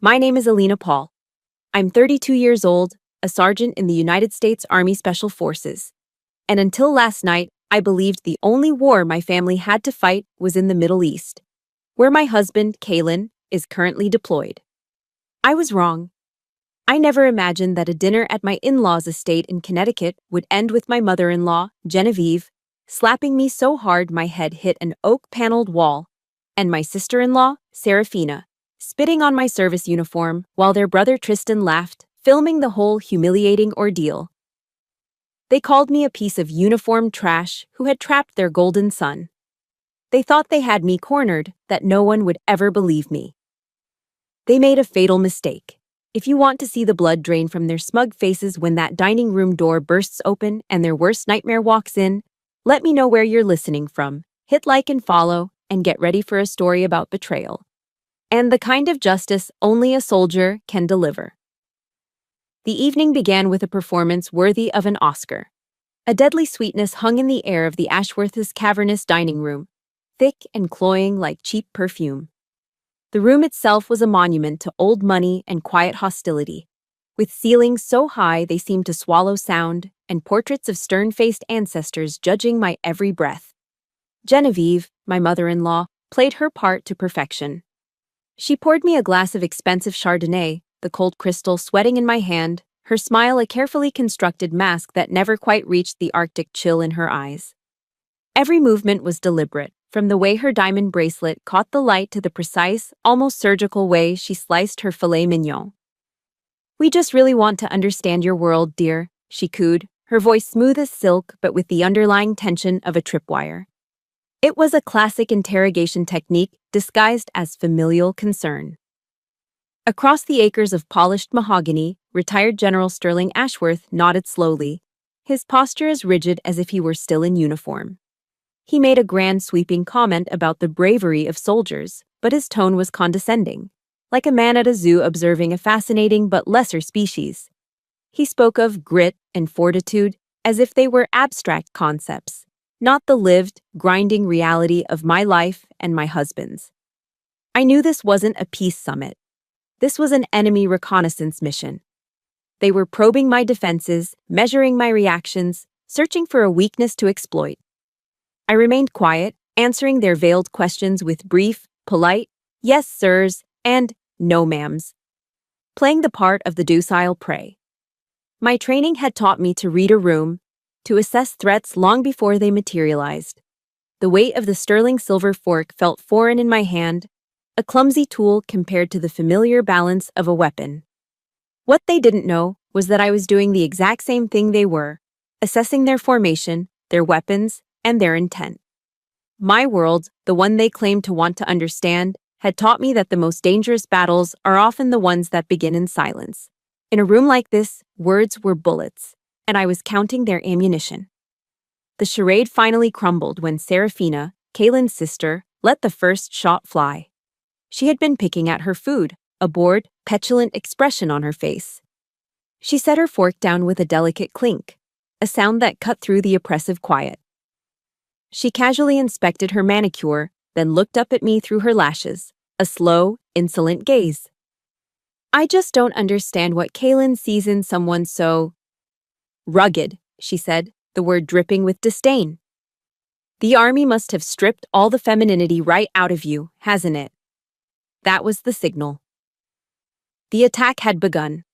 My name is Alina Paul. I'm 32 years old, a sergeant in the United States Army Special Forces. And until last night, I believed the only war my family had to fight was in the Middle East, where my husband, Kalen, is currently deployed. I was wrong. I never imagined that a dinner at my in-laws' estate in Connecticut would end with my mother-in-law, Genevieve, slapping me so hard my head hit an oak-paneled wall, and my sister-in-law, Serafina, spitting on my service uniform while their brother Tristan laughed, filming the whole humiliating ordeal. They called me a piece of uniformed trash who had trapped their golden son. They thought they had me cornered, that no one would ever believe me. They made a fatal mistake. If you want to see the blood drain from their smug faces when that dining room door bursts open and their worst nightmare walks in, let me know where you're listening from. Hit like and follow, and get ready for a story about betrayal. And the kind of justice only a soldier can deliver. The evening began with a performance worthy of an Oscar. A deadly sweetness hung in the air of the Ashworth's cavernous dining room, thick and cloying like cheap perfume. The room itself was a monument to old money and quiet hostility, with ceilings so high they seemed to swallow sound, and portraits of stern-faced ancestors judging my every breath. Genevieve, my mother-in-law, played her part to perfection. She poured me a glass of expensive Chardonnay, the cold crystal sweating in my hand, her smile a carefully constructed mask that never quite reached the Arctic chill in her eyes. Every movement was deliberate, from the way her diamond bracelet caught the light to the precise, almost surgical way she sliced her filet mignon. "We just really want to understand your world, dear," she cooed, her voice smooth as silk but with the underlying tension of a tripwire. It was a classic interrogation technique disguised as familial concern. Across the acres of polished mahogany, retired General Sterling Ashworth nodded slowly, his posture as rigid as if he were still in uniform. He made a grand sweeping comment about the bravery of soldiers, but his tone was condescending, like a man at a zoo observing a fascinating but lesser species. He spoke of grit and fortitude as if they were abstract concepts, not the lived, grinding reality of my life and my husband's. I knew this wasn't a peace summit. This was an enemy reconnaissance mission. They were probing my defenses, measuring my reactions, searching for a weakness to exploit. I remained quiet, answering their veiled questions with brief, polite, "Yes, sirs," and "No, ma'ams," playing the part of the docile prey. My training had taught me to read a room, to assess threats long before they materialized. The weight of the sterling silver fork felt foreign in my hand, a clumsy tool compared to the familiar balance of a weapon. What they didn't know was that I was doing the exact same thing they were, assessing their formation, their weapons, and their intent. My world, the one they claimed to want to understand, had taught me that the most dangerous battles are often the ones that begin in silence. In a room like this, words were bullets, and I was counting their ammunition. The charade finally crumbled when Serafina, Kalen's sister, let the first shot fly. She had been picking at her food, a bored, petulant expression on her face. She set her fork down with a delicate clink, a sound that cut through the oppressive quiet. She casually inspected her manicure, then looked up at me through her lashes, a slow, insolent gaze. "I just don't understand what Kalen sees in someone so rugged," she said, the word dripping with disdain. "The army must have stripped all the femininity right out of you, hasn't it?" That was the signal. The attack had begun.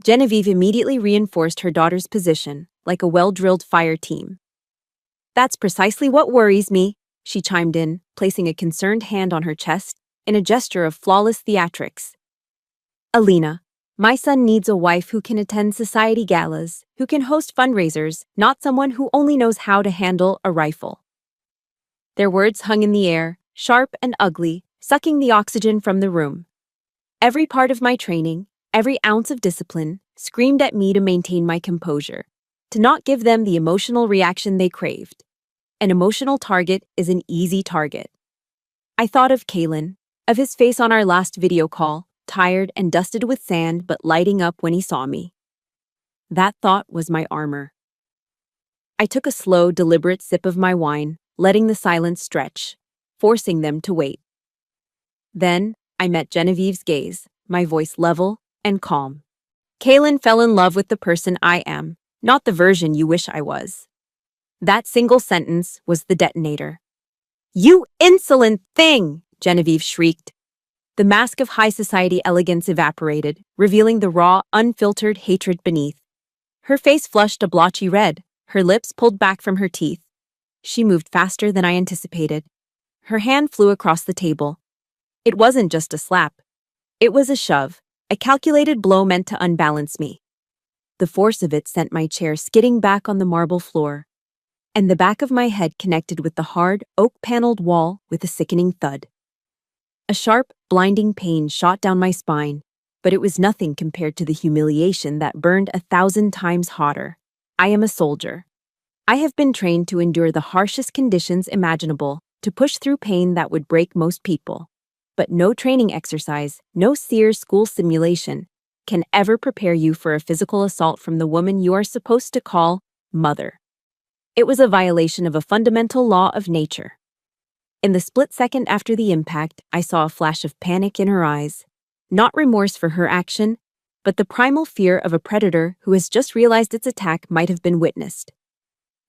Genevieve immediately reinforced her daughter's position, like a well-drilled fire team. "That's precisely what worries me," she chimed in, placing a concerned hand on her chest in a gesture of flawless theatrics. "Alina, my son needs a wife who can attend society galas, who can host fundraisers, not someone who only knows how to handle a rifle." Their words hung in the air, sharp and ugly, sucking the oxygen from the room. Every part of my training, every ounce of discipline, screamed at me to maintain my composure, to not give them the emotional reaction they craved. An emotional target is an easy target. I thought of Kalen, of his face on our last video call, tired and dusted with sand but lighting up when he saw me. That thought was my armor. I took a slow, deliberate sip of my wine, letting the silence stretch, forcing them to wait. Then I met Genevieve's gaze, my voice level and calm. Kaylin fell in love with the person I am, not the version you wish I was. That single sentence was the detonator. You insolent thing! Genevieve shrieked. The mask of high society elegance evaporated, revealing the raw, unfiltered hatred beneath. Her face flushed a blotchy red, her lips pulled back from her teeth. She moved faster than I anticipated. Her hand flew across the table. It wasn't just a slap. It was a shove, a calculated blow meant to unbalance me. The force of it sent my chair skidding back on the marble floor, and the back of my head connected with the hard, oak-paneled wall with a sickening thud. A sharp, blinding pain shot down my spine, but it was nothing compared to the humiliation that burned 1,000 times hotter. I am a soldier. I have been trained to endure the harshest conditions imaginable, to push through pain that would break most people. But no training exercise, no Sears school simulation, can ever prepare you for a physical assault from the woman you are supposed to call mother. It was a violation of a fundamental law of nature. In the split second after the impact, I saw a flash of panic in her eyes. Not remorse for her action, but the primal fear of a predator who has just realized its attack might have been witnessed.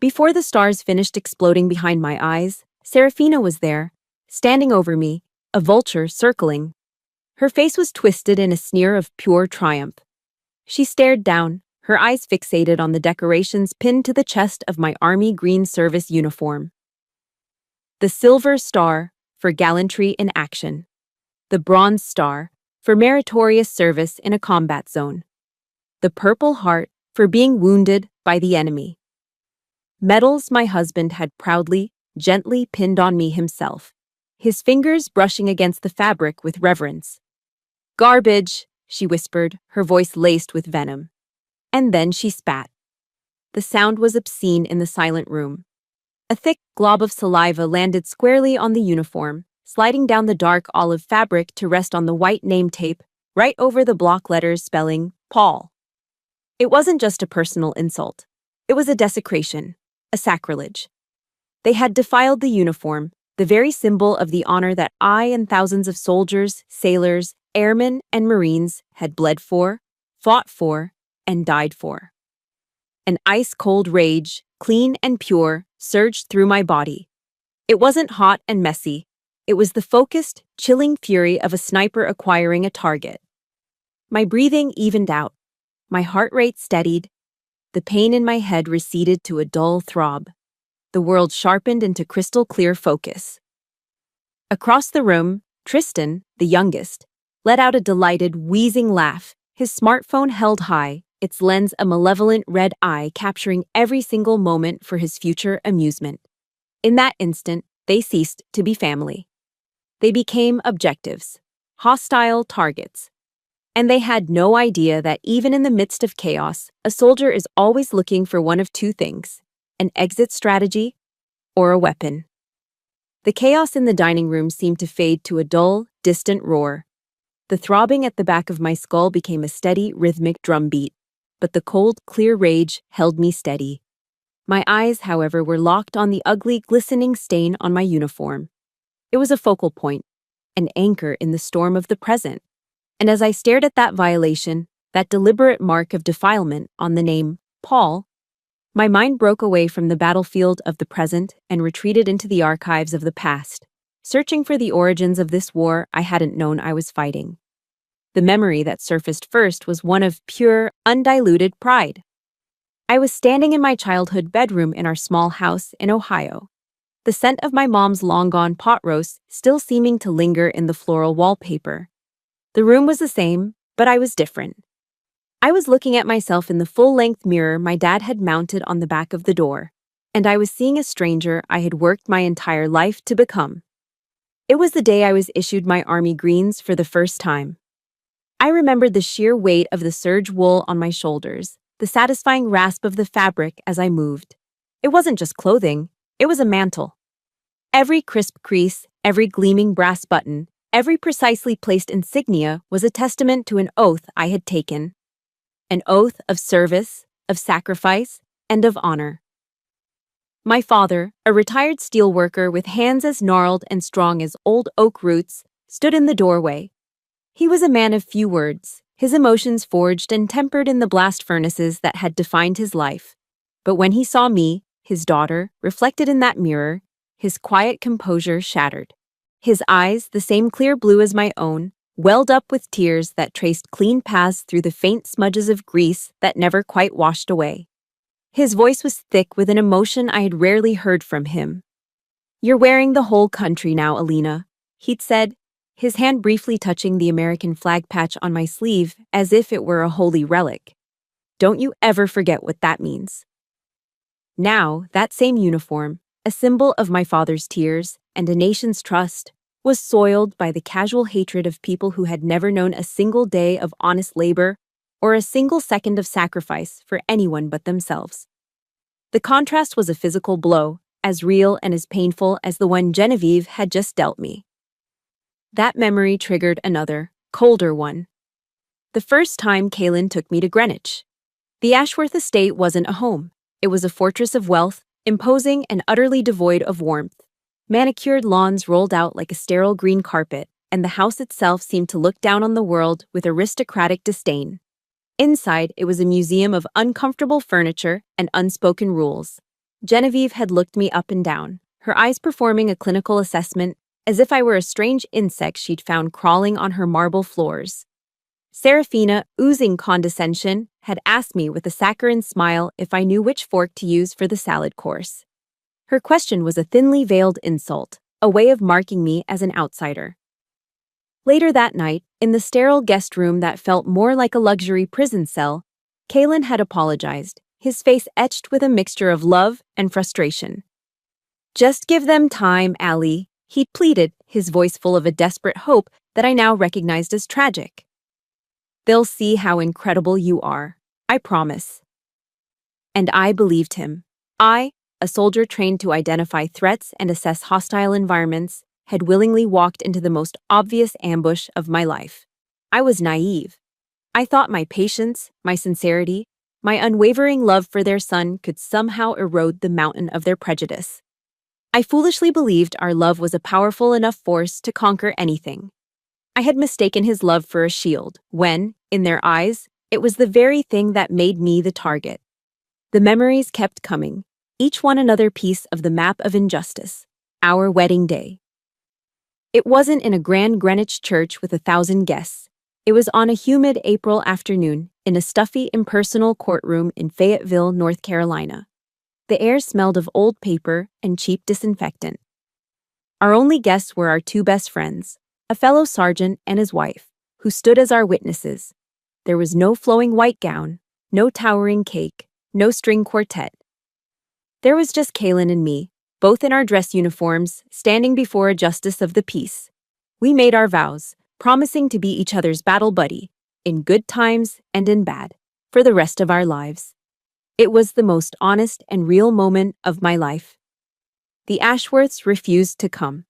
Before the stars finished exploding behind my eyes, Serafina was there, standing over me, a vulture circling. Her face was twisted in a sneer of pure triumph. She stared down, her eyes fixated on the decorations pinned to the chest of my Army Green Service uniform. The Silver Star, for gallantry in action. The Bronze Star, for meritorious service in a combat zone. The Purple Heart, for being wounded by the enemy. Medals my husband had proudly, gently pinned on me himself, his fingers brushing against the fabric with reverence. Garbage, she whispered, her voice laced with venom. And then she spat. The sound was obscene in the silent room. A thick glob of saliva landed squarely on the uniform, sliding down the dark olive fabric to rest on the white name tape, right over the block letters spelling Paul. It wasn't just a personal insult. It was a desecration, a sacrilege. They had defiled the uniform, the very symbol of the honor that I and thousands of soldiers, sailors, airmen, and Marines had bled for, fought for, and died for. An ice-cold rage, clean and pure, surged through my body. It wasn't hot and messy. It was the focused, chilling fury of a sniper acquiring a target. My breathing evened out. My heart rate steadied. The pain in my head receded to a dull throb. The world sharpened into crystal-clear focus. Across the room, Tristan, the youngest, let out a delighted, wheezing laugh, his smartphone held high, its lens a malevolent red eye capturing every single moment for his future amusement. In that instant, they ceased to be family. They became objectives, hostile targets. And they had no idea that even in the midst of chaos, a soldier is always looking for one of two things: an exit strategy or a weapon. The chaos in the dining room seemed to fade to a dull, distant roar. The throbbing at the back of my skull became a steady, rhythmic drumbeat, but the cold, clear rage held me steady. My eyes, however, were locked on the ugly, glistening stain on my uniform. It was a focal point, an anchor in the storm of the present. And as I stared at that violation, that deliberate mark of defilement on the name Paul, my mind broke away from the battlefield of the present and retreated into the archives of the past, searching for the origins of this war I hadn't known I was fighting. The memory that surfaced first was one of pure, undiluted pride. I was standing in my childhood bedroom in our small house in Ohio, the scent of my mom's long-gone pot roast still seeming to linger in the floral wallpaper. The room was the same, but I was different. I was looking at myself in the full-length mirror my dad had mounted on the back of the door, and I was seeing a stranger I had worked my entire life to become. It was the day I was issued my Army Greens for the first time. I remembered the sheer weight of the serge wool on my shoulders, the satisfying rasp of the fabric as I moved. It wasn't just clothing, it was a mantle. Every crisp crease, every gleaming brass button, every precisely placed insignia was a testament to an oath I had taken. An oath of service, of sacrifice, and of honor. My father, a retired steelworker with hands as gnarled and strong as old oak roots, stood in the doorway. He was a man of few words, his emotions forged and tempered in the blast furnaces that had defined his life. But when he saw me, his daughter, reflected in that mirror, his quiet composure shattered. His eyes, the same clear blue as my own, welled up with tears that traced clean paths through the faint smudges of grease that never quite washed away. His voice was thick with an emotion I had rarely heard from him. "You're wearing the whole country now, Alina," he'd said, his hand briefly touching the American flag patch on my sleeve as if it were a holy relic. "Don't you ever forget what that means." Now, that same uniform, a symbol of my father's tears and a nation's trust, was soiled by the casual hatred of people who had never known a single day of honest labor or a single second of sacrifice for anyone but themselves. The contrast was a physical blow, as real and as painful as the one Genevieve had just dealt me. That memory triggered another, colder one. The first time Kaylin took me to Greenwich. The Ashworth estate wasn't a home. It was a fortress of wealth, imposing and utterly devoid of warmth. Manicured lawns rolled out like a sterile green carpet, and the house itself seemed to look down on the world with aristocratic disdain. Inside, it was a museum of uncomfortable furniture and unspoken rules. Genevieve had looked me up and down, her eyes performing a clinical assessment, as if I were a strange insect she'd found crawling on her marble floors. Serafina, oozing condescension, had asked me with a saccharine smile if I knew which fork to use for the salad course. Her question was a thinly veiled insult, a way of marking me as an outsider. Later that night, in the sterile guest room that felt more like a luxury prison cell, Kaylin had apologized, his face etched with a mixture of love and frustration. "Just give them time, Allie," he'd pleaded, his voice full of a desperate hope that I now recognized as tragic. "They'll see how incredible you are, I promise." And I believed him. I, a soldier trained to identify threats and assess hostile environments, had willingly walked into the most obvious ambush of my life. I was naive. I thought my patience, my sincerity, my unwavering love for their son could somehow erode the mountain of their prejudice. I foolishly believed our love was a powerful enough force to conquer anything. I had mistaken his love for a shield, when, in their eyes, it was the very thing that made me the target. The memories kept coming, each one another piece of the map of injustice, our wedding day. It wasn't in a grand Greenwich church with 1,000 guests. It was on a humid April afternoon in a stuffy, impersonal courtroom in Fayetteville, North Carolina. The air smelled of old paper and cheap disinfectant. Our only guests were our two best friends, a fellow sergeant and his wife, who stood as our witnesses. There was no flowing white gown, no towering cake, no string quartet. There was just Kaylin and me, both in our dress uniforms, standing before a justice of the peace. We made our vows, promising to be each other's battle buddy, in good times and in bad, for the rest of our lives. It was the most honest and real moment of my life. The Ashworths refused to come.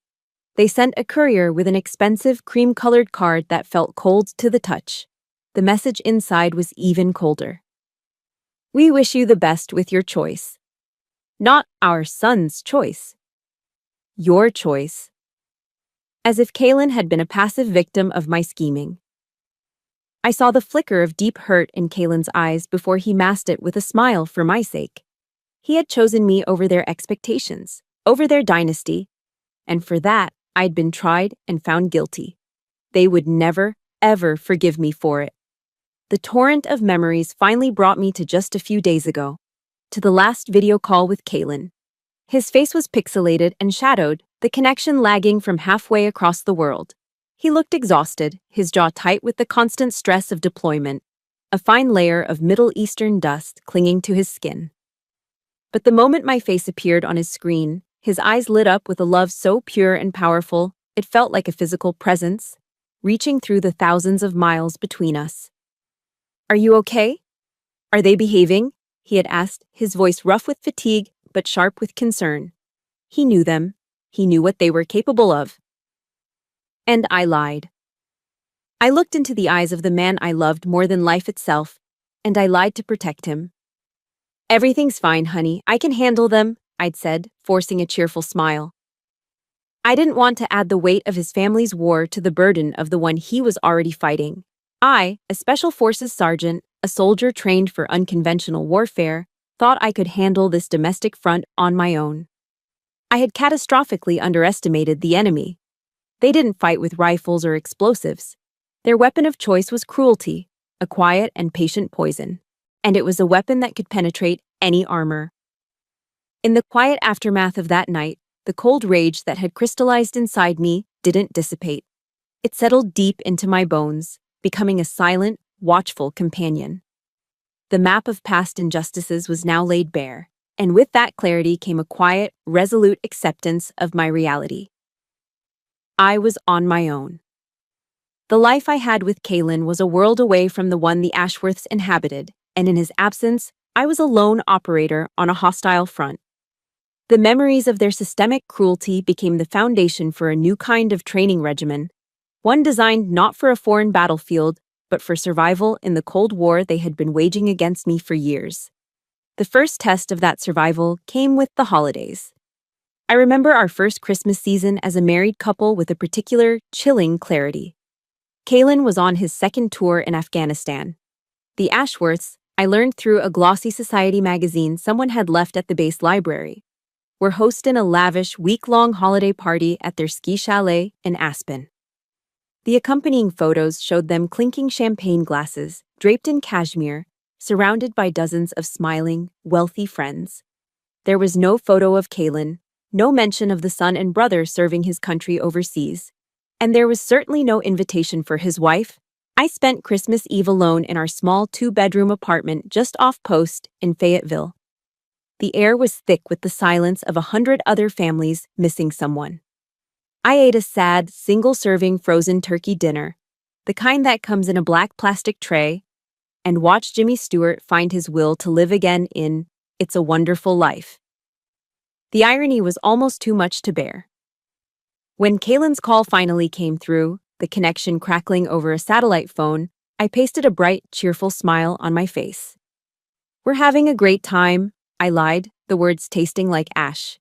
They sent a courier with an expensive cream-colored card that felt cold to the touch. The message inside was even colder. "We wish you the best with your choice." Not our son's choice. Your choice. As if Kaylin had been a passive victim of my scheming. I saw the flicker of deep hurt in Kaylin's eyes before he masked it with a smile for my sake. He had chosen me over their expectations, over their dynasty, and for that, I'd been tried and found guilty. They would never, ever forgive me for it. The torrent of memories finally brought me to just a few days ago, to the last video call with Kaylin. His face was pixelated and shadowed, the connection lagging from halfway across the world. He looked exhausted, his jaw tight with the constant stress of deployment, a fine layer of Middle Eastern dust clinging to his skin. But the moment my face appeared on his screen, his eyes lit up with a love so pure and powerful, it felt like a physical presence, reaching through the thousands of miles between us. "Are you okay? Are they behaving?" he had asked, his voice rough with fatigue but sharp with concern. He knew them. He knew what they were capable of. And I lied. I looked into the eyes of the man I loved more than life itself, and I lied to protect him. "Everything's fine, honey. I can handle them," I'd said, forcing a cheerful smile. I didn't want to add the weight of his family's war to the burden of the one he was already fighting. I, a Special Forces sergeant, a soldier trained for unconventional warfare, thought I could handle this domestic front on my own. I had catastrophically underestimated the enemy. They didn't fight with rifles or explosives. Their weapon of choice was cruelty, a quiet and patient poison, and it was a weapon that could penetrate any armor. In the quiet aftermath of that night, the cold rage that had crystallized inside me didn't dissipate. It settled deep into my bones, becoming a silent, watchful companion. The map of past injustices was now laid bare, and with that clarity came a quiet, resolute acceptance of my reality. I was on my own. The life I had with Kalen was a world away from the one the Ashworths inhabited, and in his absence, I was a lone operator on a hostile front. The memories of their systemic cruelty became the foundation for a new kind of training regimen, one designed not for a foreign battlefield, but for survival in the Cold War they had been waging against me for years. The first test of that survival came with the holidays. I remember our first Christmas season as a married couple with a particular, chilling clarity. Kalen was on his second tour in Afghanistan. The Ashworths, I learned through a glossy society magazine someone had left at the base library, were hosting a lavish week-long holiday party at their ski chalet in Aspen. The accompanying photos showed them clinking champagne glasses, draped in cashmere, surrounded by dozens of smiling, wealthy friends. There was no photo of Kalen, no mention of the son and brother serving his country overseas, and there was certainly no invitation for his wife. I spent Christmas Eve alone in our small two-bedroom apartment just off Post in Fayetteville. The air was thick with the silence of 100 other families missing someone. I ate a sad, single-serving frozen turkey dinner, the kind that comes in a black plastic tray, and watched Jimmy Stewart find his will to live again in It's a Wonderful Life. The irony was almost too much to bear. When Kalen's call finally came through, the connection crackling over a satellite phone, I pasted a bright, cheerful smile on my face. "We're having a great time," I lied, the words tasting like ash.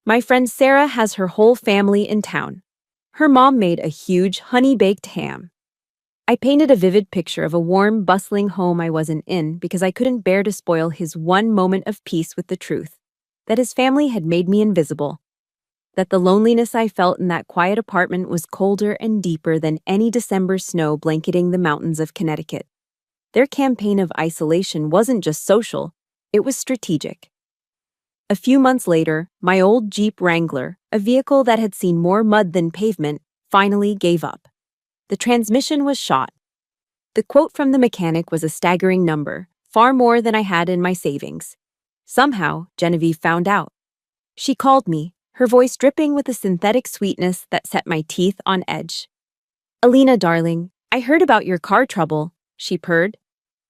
"My friend Sarah has her whole family in town. Her mom made a huge honey-baked ham." I painted a vivid picture of a warm, bustling home I wasn't in because I couldn't bear to spoil his one moment of peace with the truth, that his family had made me invisible, that the loneliness I felt in that quiet apartment was colder and deeper than any December snow blanketing the mountains of Connecticut. Their campaign of isolation wasn't just social, it was strategic. A few months later, my old Jeep Wrangler, a vehicle that had seen more mud than pavement, finally gave up. The transmission was shot. The quote from the mechanic was a staggering number, far more than I had in my savings. Somehow, Genevieve found out. She called me, her voice dripping with a synthetic sweetness that set my teeth on edge. "Alina, darling, I heard about your car trouble," she purred.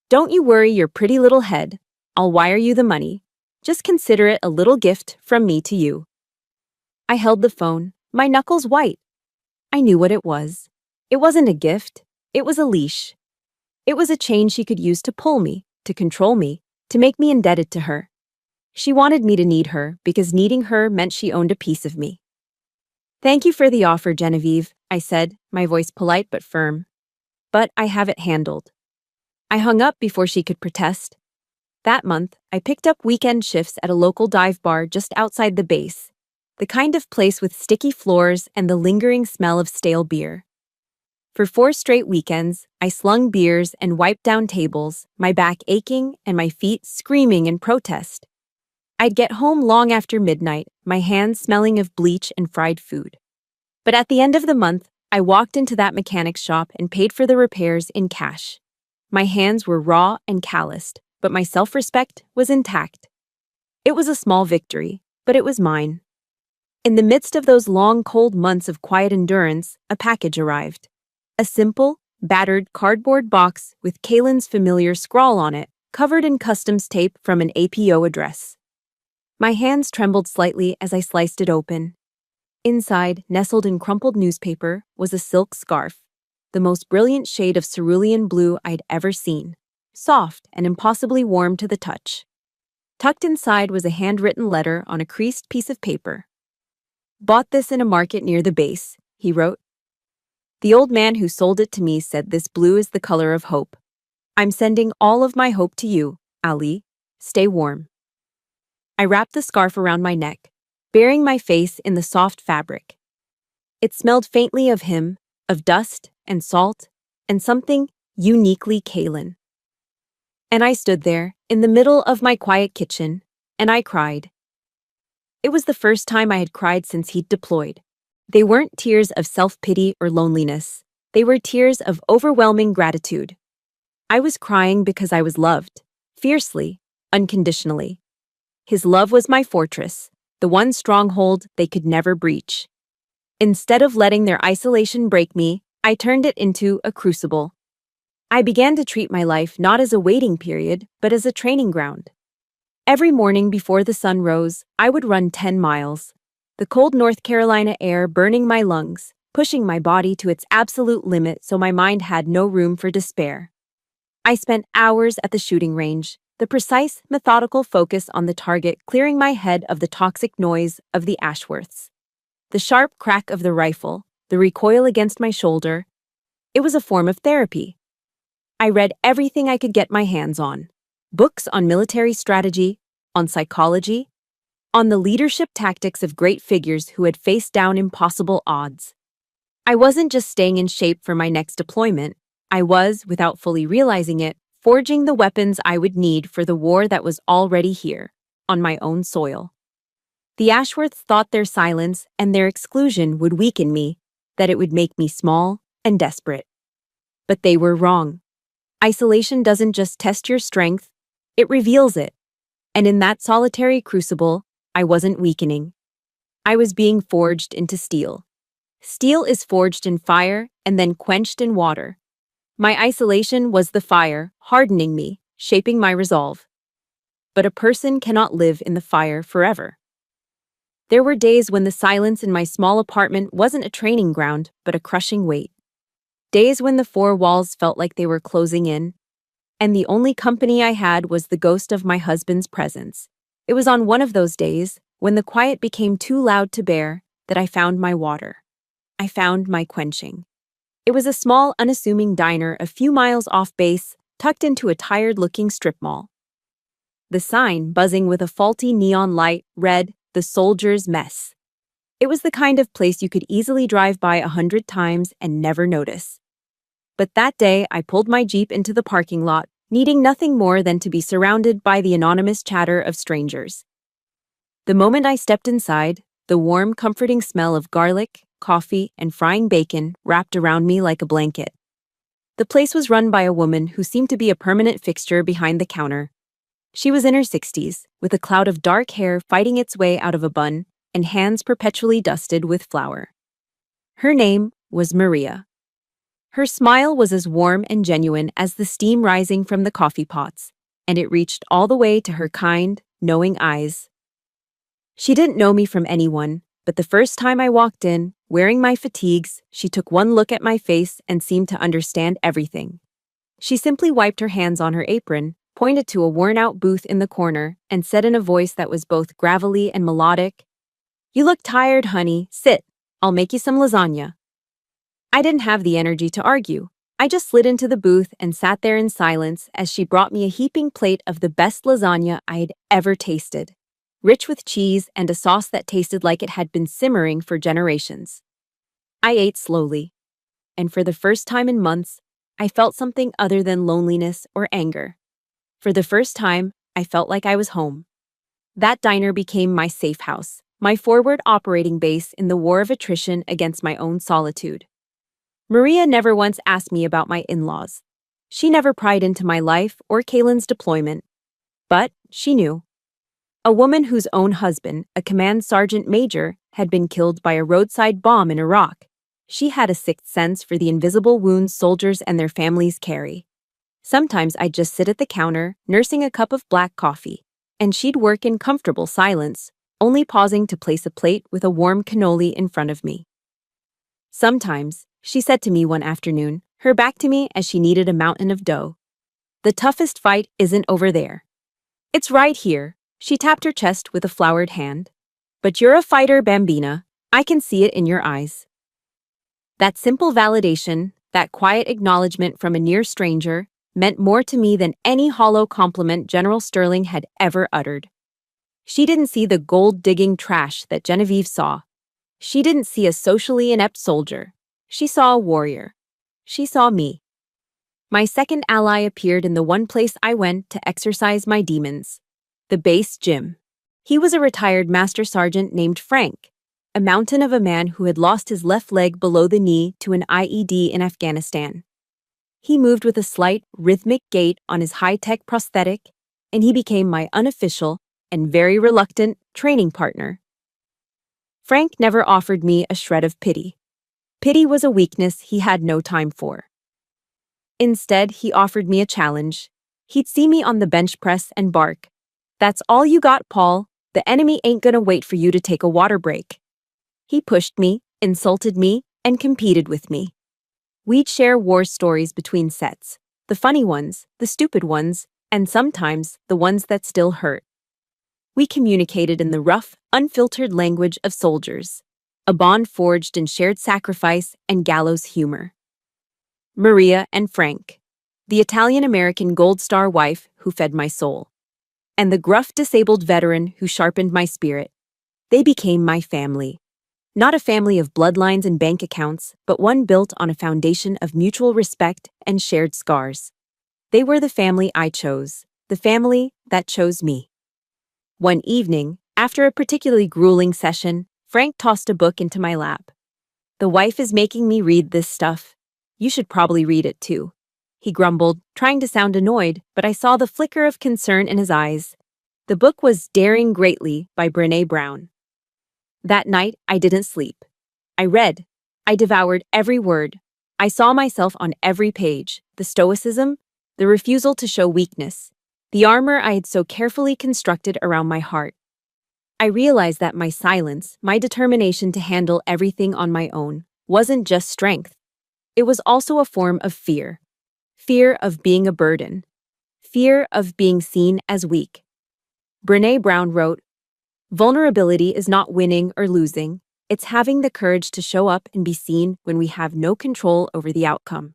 "Don't you worry your pretty little head. I'll wire you the money. Just consider it a little gift from me to you." I held the phone, my knuckles white. I knew what it was. It wasn't a gift, it was a leash. It was a chain she could use to pull me, to control me, to make me indebted to her. She wanted me to need her because needing her meant she owned a piece of me. "Thank you for the offer, Genevieve," I said, my voice polite but firm. "But I have it handled." I hung up before she could protest. That month, I picked up weekend shifts at a local dive bar just outside the base, the kind of place with sticky floors and the lingering smell of stale beer. For 4 straight weekends, I slung beers and wiped down tables, my back aching and my feet screaming in protest. I'd get home long after midnight, my hands smelling of bleach and fried food. But at the end of the month, I walked into that mechanic's shop and paid for the repairs in cash. My hands were raw and calloused, but my self-respect was intact. It was a small victory, but it was mine. In the midst of those long, cold months of quiet endurance, a package arrived. A simple, battered cardboard box with Kalen's familiar scrawl on it, covered in customs tape from an APO address. My hands trembled slightly as I sliced it open. Inside, nestled in crumpled newspaper, was a silk scarf, the most brilliant shade of cerulean blue I'd ever seen, soft and impossibly warm to the touch. Tucked inside was a handwritten letter on a creased piece of paper. Bought this in a market near the base, he wrote. The old man who sold it to me said this blue is the color of hope. I'm sending all of my hope to you, Ali. Stay warm. I wrapped the scarf around my neck, burying my face in the soft fabric. It smelled faintly of him, of dust and salt, and something uniquely Kaylin. And I stood there, in the middle of my quiet kitchen, and I cried. It was the first time I had cried since he'd deployed. They weren't tears of self-pity or loneliness. They were tears of overwhelming gratitude. I was crying because I was loved, fiercely, unconditionally. His love was my fortress, the one stronghold they could never breach. Instead of letting their isolation break me, I turned it into a crucible. I began to treat my life not as a waiting period, but as a training ground. Every morning before the sun rose, I would run 10 miles. The cold North Carolina air burning my lungs, pushing my body to its absolute limit so my mind had no room for despair. I spent hours at the shooting range, the precise, methodical focus on the target clearing my head of the toxic noise of the Ashworths. The sharp crack of the rifle, the recoil against my shoulder. It was a form of therapy. I read everything I could get my hands on. Books on military strategy, on psychology, on the leadership tactics of great figures who had faced down impossible odds. I wasn't just staying in shape for my next deployment. I was, without fully realizing it, forging the weapons I would need for the war that was already here, on my own soil. The Ashworths thought their silence and their exclusion would weaken me, that it would make me small and desperate. But they were wrong. Isolation doesn't just test your strength, it reveals it. And in that solitary crucible, I wasn't weakening. I was being forged into steel. Steel is forged in fire and then quenched in water. My isolation was the fire, hardening me, shaping my resolve. But a person cannot live in the fire forever. There were days when the silence in my small apartment wasn't a training ground, but a crushing weight. Days when the four walls felt like they were closing in, and the only company I had was the ghost of my husband's presence. It was on one of those days, when the quiet became too loud to bear, that I found my water. I found my quenching. It was a small, unassuming diner a few miles off base, tucked into a tired-looking strip mall. The sign, buzzing with a faulty neon light, read, "The Soldier's Mess." It was the kind of place you could easily drive by 100 times and never notice. But that day, I pulled my Jeep into the parking lot, needing nothing more than to be surrounded by the anonymous chatter of strangers. The moment I stepped inside, the warm, comforting smell of garlic, coffee, and frying bacon wrapped around me like a blanket. The place was run by a woman who seemed to be a permanent fixture behind the counter. She was in her 60s, with a cloud of dark hair fighting its way out of a bun, and hands perpetually dusted with flour. Her name was Maria. Her smile was as warm and genuine as the steam rising from the coffee pots, and it reached all the way to her kind, knowing eyes. She didn't know me from anyone, but the first time I walked in, wearing my fatigues, she took one look at my face and seemed to understand everything. She simply wiped her hands on her apron, pointed to a worn-out booth in the corner, and said in a voice that was both gravelly and melodic, "You look tired, honey. Sit. I'll make you some lasagna." I didn't have the energy to argue. I just slid into the booth and sat there in silence as she brought me a heaping plate of the best lasagna I had ever tasted, rich with cheese and a sauce that tasted like it had been simmering for generations. I ate slowly, and for the first time in months, I felt something other than loneliness or anger. For the first time, I felt like I was home. That diner became my safe house, my forward operating base in the war of attrition against my own solitude. Maria never once asked me about my in-laws. She never pried into my life or Kaylin's deployment. But she knew. A woman whose own husband, a command sergeant major, had been killed by a roadside bomb in Iraq. She had a sixth sense for the invisible wounds soldiers and their families carry. Sometimes I'd just sit at the counter, nursing a cup of black coffee, and she'd work in comfortable silence, only pausing to place a plate with a warm cannoli in front of me. Sometimes, she said to me one afternoon, her back to me as she kneaded a mountain of dough, "The toughest fight isn't over there. It's right here." She tapped her chest with a floured hand. "But you're a fighter, Bambina. I can see it in your eyes. That simple validation, that quiet acknowledgement from a near stranger, meant more to me than any hollow compliment General Sterling had ever uttered. She didn't see the gold-digging trash that Genevieve saw. She didn't see a socially inept soldier. She saw a warrior. She saw me. My second ally appeared in the one place I went to exercise my demons, the base gym. He was a retired master sergeant named Frank, a mountain of a man who had lost his left leg below the knee to an IED in Afghanistan. He moved with a slight, rhythmic gait on his high-tech prosthetic, and he became my unofficial and very reluctant training partner. Frank never offered me a shred of pity. Pity was a weakness he had no time for. Instead, he offered me a challenge. He'd see me on the bench press and bark, "That's all you got, Paul. The enemy ain't gonna wait for you to take a water break." He pushed me, insulted me, and competed with me. We'd share war stories between sets, the funny ones, the stupid ones, and sometimes the ones that still hurt. We communicated in the rough, unfiltered language of soldiers, a bond forged in shared sacrifice and gallows humor. Maria and Frank, the Italian-American Gold Star wife who fed my soul, and the gruff disabled veteran who sharpened my spirit. They became my family. Not a family of bloodlines and bank accounts, but one built on a foundation of mutual respect and shared scars. They were the family I chose, the family that chose me. One evening, after a particularly grueling session, Frank tossed a book into my lap. "The wife is making me read this stuff. You should probably read it too," he grumbled, trying to sound annoyed, but I saw the flicker of concern in his eyes. The book was Daring Greatly by Brené Brown. That night, I didn't sleep. I read. I devoured every word. I saw myself on every page, the stoicism, the refusal to show weakness, the armor I had so carefully constructed around my heart. I realized that my silence, my determination to handle everything on my own, wasn't just strength. It was also a form of fear. Fear of being a burden. Fear of being seen as weak. Brené Brown wrote, "Vulnerability is not winning or losing. It's having the courage to show up and be seen when we have no control over the outcome."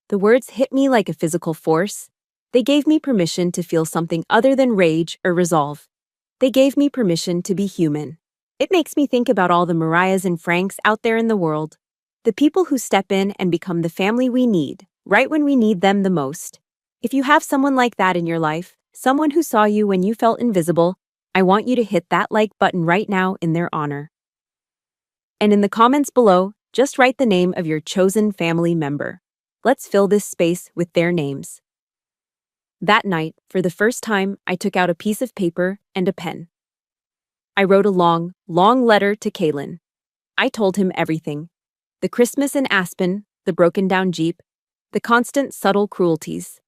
The words hit me like a physical force. They gave me permission to feel something other than rage or resolve. They gave me permission to be human. It makes me think about all the Mariahs and Franks out there in the world. The people who step in and become the family we need, right when we need them the most. If you have someone like that in your life, someone who saw you when you felt invisible, I want you to hit that like button right now in their honor. And in the comments below, just write the name of your chosen family member. Let's fill this space with their names. That night, for the first time, I took out a piece of paper and a pen. I wrote a long, long letter to Kalen. I told him everything. The Christmas in Aspen, the broken-down Jeep, the constant subtle cruelties.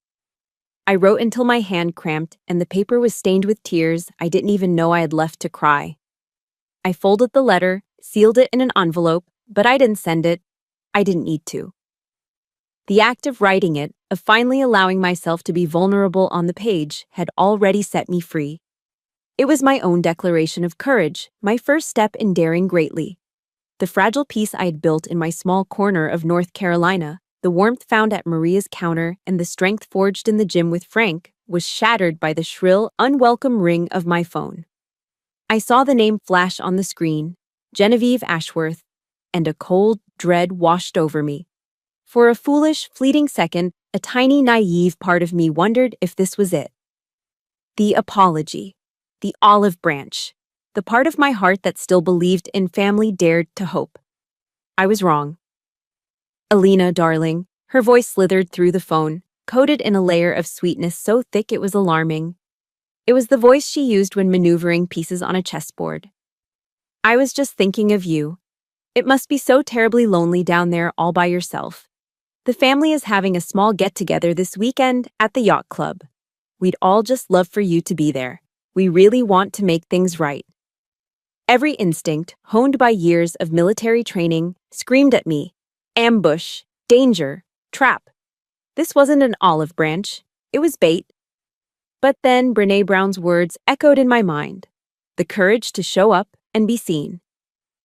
I wrote until my hand cramped and the paper was stained with tears I didn't even know I had left to cry. I folded the letter, sealed it in an envelope, but I didn't send it. I didn't need to. The act of writing it, of finally allowing myself to be vulnerable on the page, had already set me free. It was my own declaration of courage, my first step in daring greatly. The fragile peace I had built in my small corner of North Carolina, the warmth found at Maria's counter, and the strength forged in the gym with Frank, was shattered by the shrill, unwelcome ring of my phone. I saw the name flash on the screen, Genevieve Ashworth, and a cold dread washed over me. For a foolish, fleeting second, a tiny, naive part of me wondered if this was it. The apology. The olive branch. The part of my heart that still believed in family dared to hope. I was wrong. "Alina, darling," her voice slithered through the phone, coated in a layer of sweetness so thick it was alarming. It was the voice she used when maneuvering pieces on a chessboard. "I was just thinking of you. It must be so terribly lonely down there all by yourself. The family is having a small get-together this weekend at the yacht club. We'd all just love for you to be there. We really want to make things right." Every instinct, honed by years of military training, screamed at me. Ambush, danger, trap. This wasn't an olive branch. It was bait. But then Brené Brown's words echoed in my mind. The courage to show up and be seen.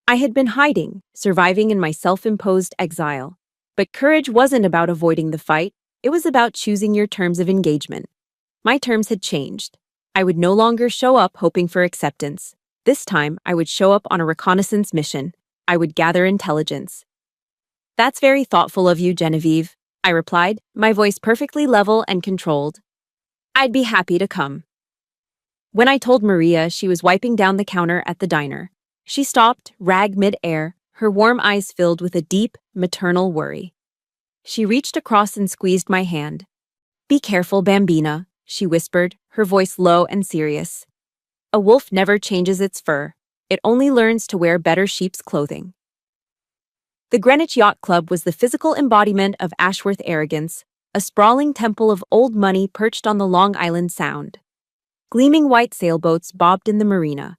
I had been hiding, surviving in my self-imposed exile. But courage wasn't about avoiding the fight, it was about choosing your terms of engagement. My terms had changed. I would no longer show up hoping for acceptance. This time, I would show up on a reconnaissance mission. I would gather intelligence. That's very thoughtful of you, Genevieve, I replied, my voice perfectly level and controlled. I'd be happy to come. When I told Maria, she was wiping down the counter at the diner. She stopped, rag mid-air, her warm eyes filled with a deep, maternal worry. She reached across and squeezed my hand. Be careful, Bambina, she whispered, her voice low and serious. A wolf never changes its fur. It only learns to wear better sheep's clothing. The Greenwich Yacht Club was the physical embodiment of Ashworth arrogance, a sprawling temple of old money perched on the Long Island Sound. Gleaming white sailboats bobbed in the marina.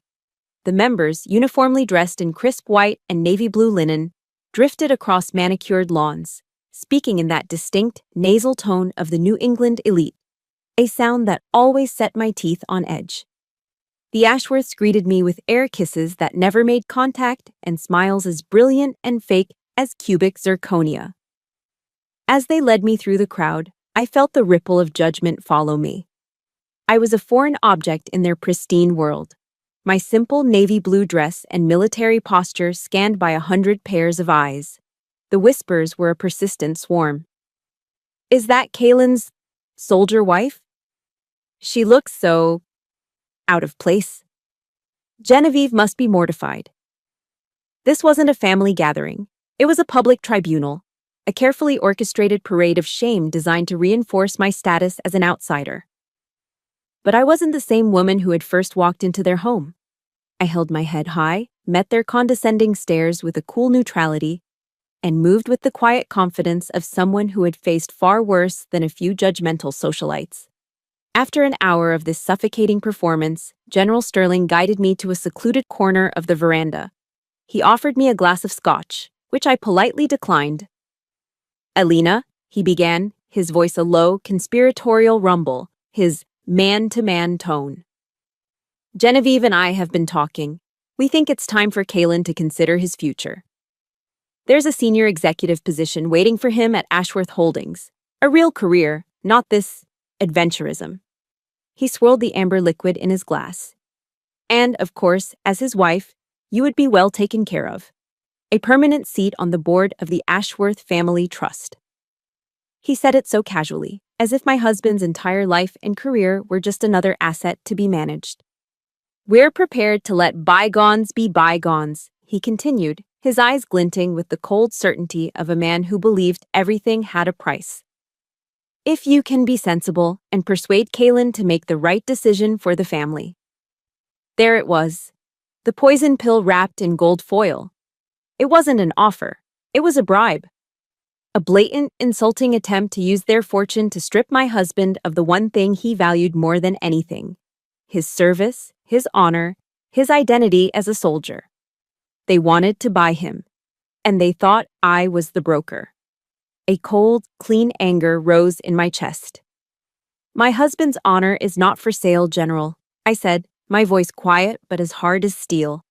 The members, uniformly dressed in crisp white and navy blue linen, drifted across manicured lawns, speaking in that distinct, nasal tone of the New England elite, a sound that always set my teeth on edge. The Ashworths greeted me with air kisses that never made contact and smiles as brilliant and fake as cubic zirconia. As they led me through the crowd, I felt the ripple of judgment follow me. I was a foreign object in their pristine world. My simple navy blue dress and military posture scanned by 100 pairs of eyes. The whispers were a persistent swarm. Is that Kaylin's soldier wife? She looks so out of place. Genevieve must be mortified. This wasn't a family gathering. It was a public tribunal, a carefully orchestrated parade of shame designed to reinforce my status as an outsider. But I wasn't the same woman who had first walked into their home. I held my head high, met their condescending stares with a cool neutrality, and moved with the quiet confidence of someone who had faced far worse than a few judgmental socialites. After an hour of this suffocating performance, General Sterling guided me to a secluded corner of the veranda. He offered me a glass of scotch, which I politely declined. Alina, he began, his voice a low, conspiratorial rumble, his man-to-man tone. Genevieve and I have been talking. We think it's time for Kaylin to consider his future. There's a senior executive position waiting for him at Ashworth Holdings. A real career, not this adventurism. He swirled the amber liquid in his glass. And, of course, as his wife, you would be well taken care of. A permanent seat on the board of the Ashworth Family Trust. He said it so casually, as if my husband's entire life and career were just another asset to be managed. We're prepared to let bygones be bygones, he continued, his eyes glinting with the cold certainty of a man who believed everything had a price. If you can be sensible and persuade Kaylin to make the right decision for the family. There it was, the poison pill wrapped in gold foil. It wasn't an offer, it was a bribe. A blatant, insulting attempt to use their fortune to strip my husband of the one thing he valued more than anything: his service, his honor, his identity as a soldier. They wanted to buy him, and they thought I was the broker. A cold, clean anger rose in my chest. My husband's honor is not for sale, General, I said, my voice quiet but as hard as steel.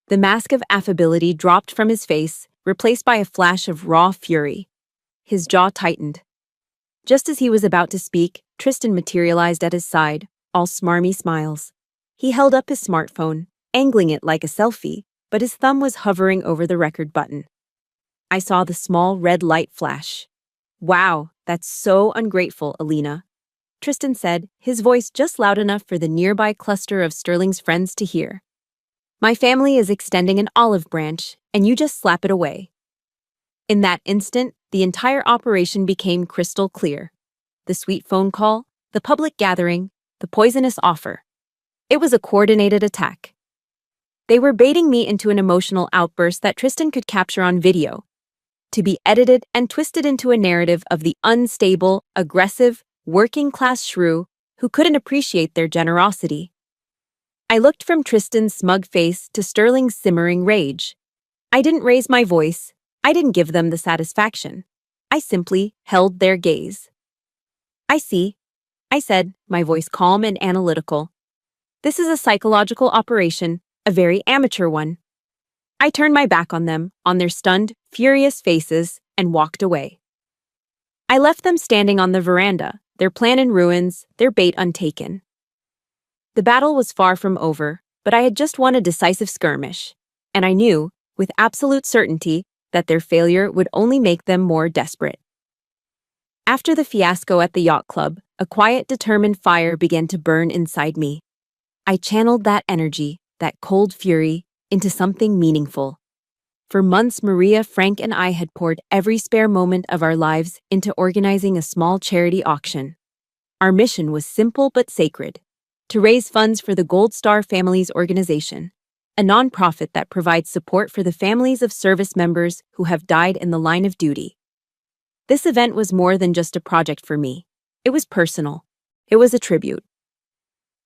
The mask of affability dropped from his face, replaced by a flash of raw fury. His jaw tightened. Just as he was about to speak, Tristan materialized at his side, all smarmy smiles. He held up his smartphone, angling it like a selfie, but his thumb was hovering over the record button. I saw the small red light flash. Wow, that's so ungrateful, Alina, Tristan said, his voice just loud enough for the nearby cluster of Sterling's friends to hear. My family is extending an olive branch, and you just slap it away. In that instant, the entire operation became crystal clear. The sweet phone call, the public gathering, the poisonous offer. It was a coordinated attack. They were baiting me into an emotional outburst that Tristan could capture on video, to be edited and twisted into a narrative of the unstable, aggressive, working-class shrew who couldn't appreciate their generosity. I looked from Tristan's smug face to Sterling's simmering rage. I didn't raise my voice. I didn't give them the satisfaction. I simply held their gaze. I see, I said, my voice calm and analytical. This is a psychological operation, a very amateur one. I turned my back on them, on their stunned, furious faces, and walked away. I left them standing on the veranda, their plan in ruins, their bait untaken. The battle was far from over, but I had just won a decisive skirmish, and I knew, with absolute certainty, that their failure would only make them more desperate. After the fiasco at the yacht club, a quiet, determined fire began to burn inside me. I channeled that energy, that cold fury, into something meaningful. For months, Maria, Frank, and I had poured every spare moment of our lives into organizing a small charity auction. Our mission was simple but sacred: to raise funds for the Gold Star Families Organization, a nonprofit that provides support for the families of service members who have died in the line of duty. This event was more than just a project for me. It was personal. It was a tribute.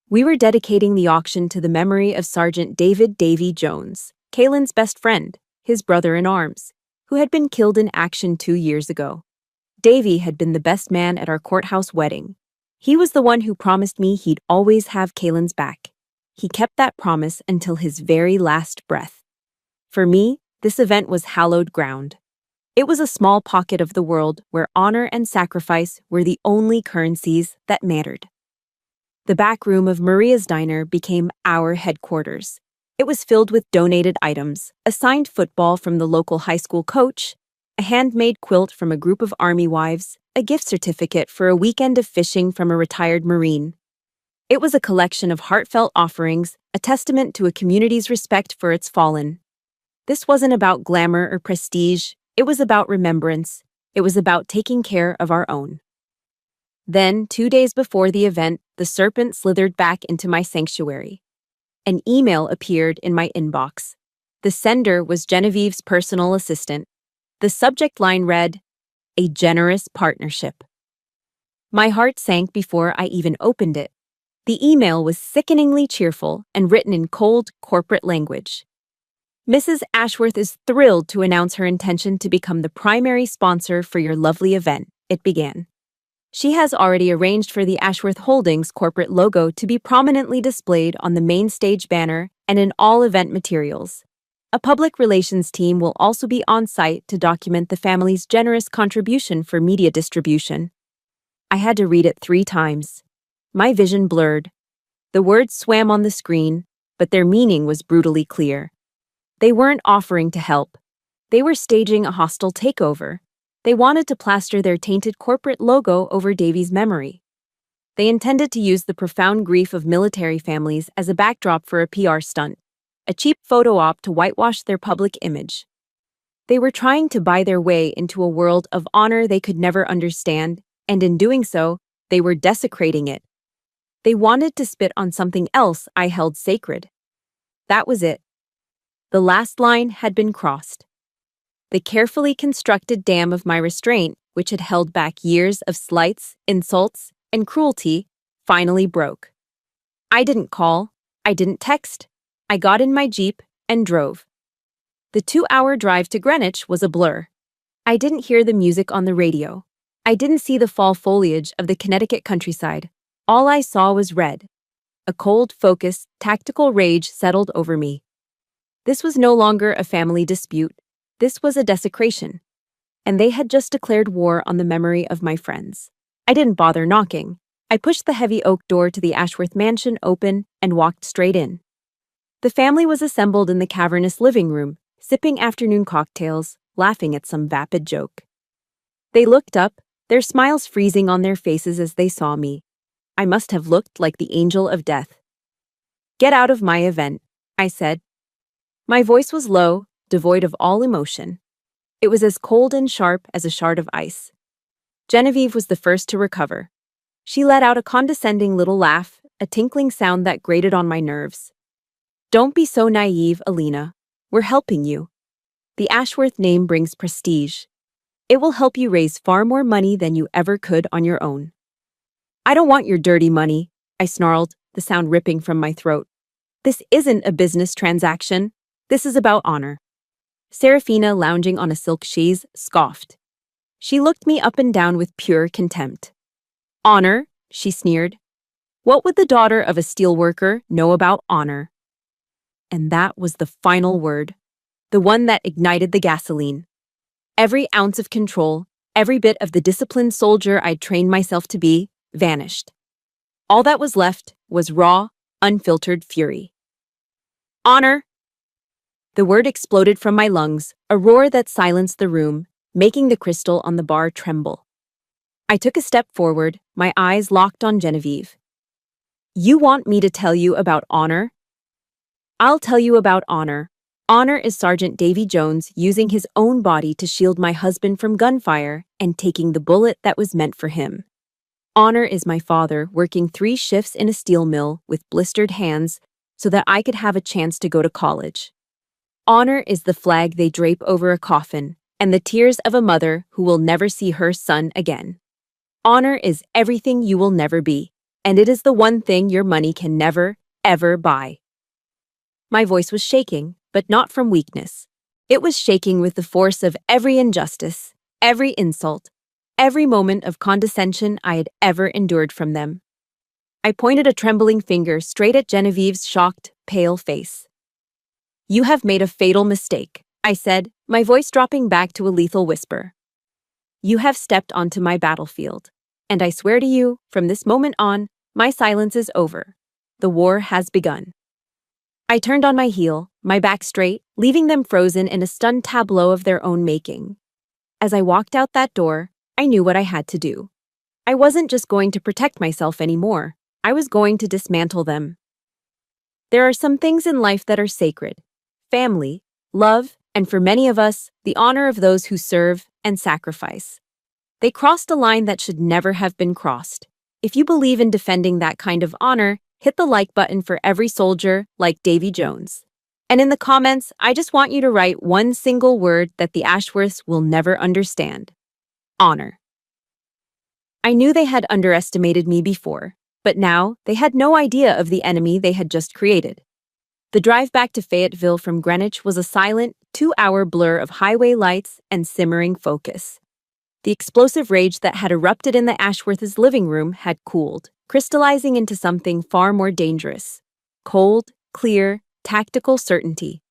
We were dedicating the auction to the memory of Sergeant David "Davy" Jones, Kaylin's best friend, his brother-in-arms, who had been killed in action 2 years ago. Davy had been the best man at our courthouse wedding. He was the one who promised me he'd always have Kaylin's back. He kept that promise until his very last breath. For me, this event was hallowed ground. It was a small pocket of the world where honor and sacrifice were the only currencies that mattered. The back room of Maria's diner became our headquarters. It was filled with donated items, a signed football from the local high school coach, a handmade quilt from a group of Army wives, a gift certificate for a weekend of fishing from a retired Marine. It was a collection of heartfelt offerings, a testament to a community's respect for its fallen. This wasn't about glamour or prestige. It was about remembrance. It was about taking care of our own. Then, 2 days before the event, the serpent slithered back into my sanctuary. An email appeared in my inbox. The sender was Genevieve's personal assistant. The subject line read, "A generous partnership." My heart sank before I even opened it. The email was sickeningly cheerful and written in cold, corporate language. "Mrs. Ashworth is thrilled to announce her intention to become the primary sponsor for your lovely event," it began. She has already arranged for the Ashworth Holdings corporate logo to be prominently displayed on the main stage banner and in all event materials. A public relations team will also be on site to document the family's generous contribution for media distribution. I had to read it 3 times. My vision blurred. The words swam on the screen, but their meaning was brutally clear. They weren't offering to help. They were staging a hostile takeover. They wanted to plaster their tainted corporate logo over Davy's memory. They intended to use the profound grief of military families as a backdrop for a PR stunt, a cheap photo op to whitewash their public image. They were trying to buy their way into a world of honor they could never understand, and in doing so, they were desecrating it. They wanted to spit on something else I held sacred. That was it. The last line had been crossed. The carefully constructed dam of my restraint, which had held back years of slights, insults, and cruelty, finally broke. I didn't call. I didn't text. I got in my Jeep and drove. The 2-hour drive to Greenwich was a blur. I didn't hear the music on the radio. I didn't see the fall foliage of the Connecticut countryside. All I saw was red. A cold, focused, tactical rage settled over me. This was no longer a family dispute. This was a desecration. And they had just declared war on the memory of my friends. I didn't bother knocking. I pushed the heavy oak door to the Ashworth mansion open and walked straight in. The family was assembled in the cavernous living room, sipping afternoon cocktails, laughing at some vapid joke. They looked up, their smiles freezing on their faces as they saw me. I must have looked like the angel of death. "Get out of my event," I said. My voice was low, devoid of all emotion. It was as cold and sharp as a shard of ice. Genevieve was the first to recover. She let out a condescending little laugh, a tinkling sound that grated on my nerves. "Don't be so naive, Alina. We're helping you. The Ashworth name brings prestige. It will help you raise far more money than you ever could on your own." "I don't want your dirty money," I snarled, the sound ripping from my throat. "This isn't a business transaction. This is about honor." Serafina, lounging on a silk chaise, scoffed. She looked me up and down with pure contempt. "Honor?" she sneered. "What would the daughter of a steelworker know about honor?" And that was the final word. the one that ignited the gasoline. Every ounce of control, every bit of the disciplined soldier I'd trained myself to be, vanished. All that was left was raw, unfiltered fury. Honor! The word exploded from my lungs, a roar that silenced the room, making the crystal on the bar tremble. I took a step forward, my eyes locked on Genevieve. You want me to tell you about honor? I'll tell you about honor. Honor is Sergeant Davy Jones using his own body to shield my husband from gunfire and taking the bullet that was meant for him. Honor is my father working 3 shifts in a steel mill with blistered hands so that I could have a chance to go to college. Honor is the flag they drape over a coffin and the tears of a mother who will never see her son again. Honor is everything you will never be, and it is the one thing your money can never, ever buy. My voice was shaking, but not from weakness. It was shaking with the force of every injustice, every insult, every moment of condescension I had ever endured from them. I pointed a trembling finger straight at Genevieve's shocked, pale face. You have made a fatal mistake, I said, my voice dropping back to a lethal whisper. You have stepped onto my battlefield, and I swear to you, from this moment on, my silence is over. The war has begun. I turned on my heel, my back straight, leaving them frozen in a stunned tableau of their own making. As I walked out that door, I knew what I had to do. I wasn't just going to protect myself anymore. I was going to dismantle them. There are some things in life that are sacred. Family, love, and for many of us, the honor of those who serve and sacrifice. They crossed a line that should never have been crossed. If you believe in defending that kind of honor, hit the like button for every soldier like Davy Jones. And in the comments, I just want you to write one single word that the Ashworths will never understand. Honor. I knew they had underestimated me before, but now they had no idea of the enemy they had just created. The drive back to Fayetteville from Greenwich was a silent, 2-hour blur of highway lights and simmering focus. The explosive rage that had erupted in the Ashworths' living room had cooled, crystallizing into something far more dangerous. Cold, clear, tactical certainty.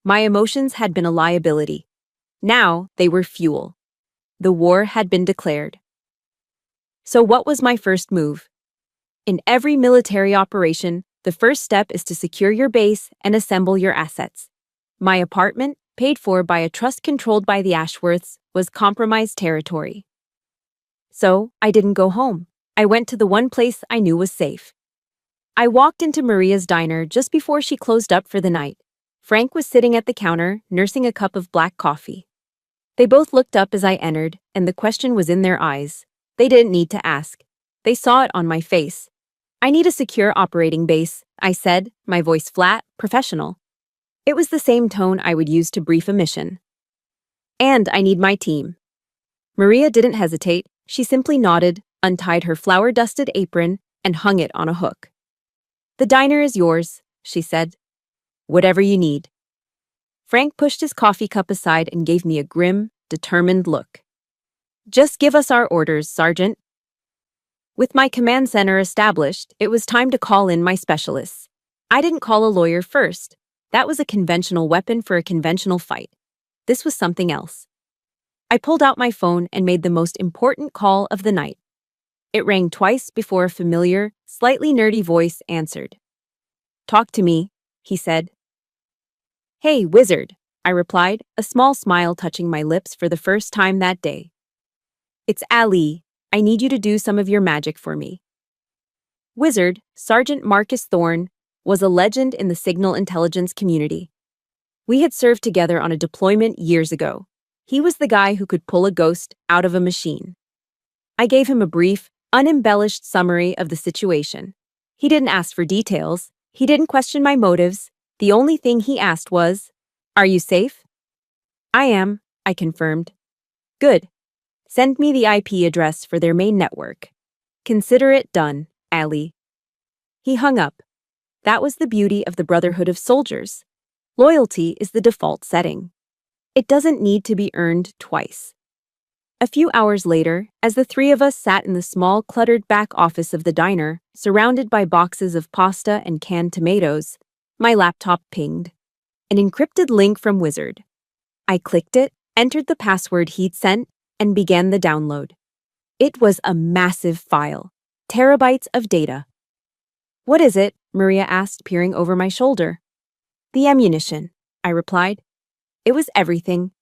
My emotions had been a liability. Now they were fuel. The war had been declared. So what was my first move? In every military operation, the first step is to secure your base and assemble your assets. My apartment, paid for by a trust controlled by the Ashworths, was compromised territory. So I didn't go home. I went to the one place I knew was safe. I walked into Maria's diner just before she closed up for the night. Frank was sitting at the counter, nursing a cup of black coffee. They both looked up as I entered, and the question was in their eyes. They didn't need to ask. They saw it on my face. I need a secure operating base, I said, my voice flat, professional. It was the same tone I would use to brief a mission. And I need my team. Maria didn't hesitate. She simply nodded, untied her flour-dusted apron, and hung it on a hook. The diner is yours, she said. Whatever you need. Frank pushed his coffee cup aside and gave me a grim, determined look. Just give us our orders, Sergeant. With my command center established, it was time to call in my specialists. I didn't call a lawyer first. That was a conventional weapon for a conventional fight. This was something else. I pulled out my phone and made the most important call of the night. It rang twice before a familiar, slightly nerdy voice answered. Talk to me, he said. Hey, wizard, I replied, a small smile touching my lips for the first time that day. It's Ali. I need you to do some of your magic for me. Wizard, Sergeant Marcus Thorne, was a legend in the signal intelligence community. We had served together on a deployment years ago. He was the guy who could pull a ghost out of a machine. I gave him a brief, unembellished summary of the situation. He didn't ask for details. He didn't question my motives. The only thing he asked was, "Are you safe?" "I am," I confirmed. "Good. Send me the IP address for their main network. Consider it done, Ali." He hung up. That was the beauty of the Brotherhood of Soldiers. Loyalty is the default setting. It doesn't need to be earned twice. A few hours later, as the 3 of us sat in the small, cluttered back office of the diner, surrounded by boxes of pasta and canned tomatoes, my laptop pinged. an encrypted link from Wizard. I clicked it, entered the password he'd sent, and began the download. It was a massive file, terabytes of data. "What is it?" Maria asked, peering over my shoulder. "The ammunition," I replied. It was everything.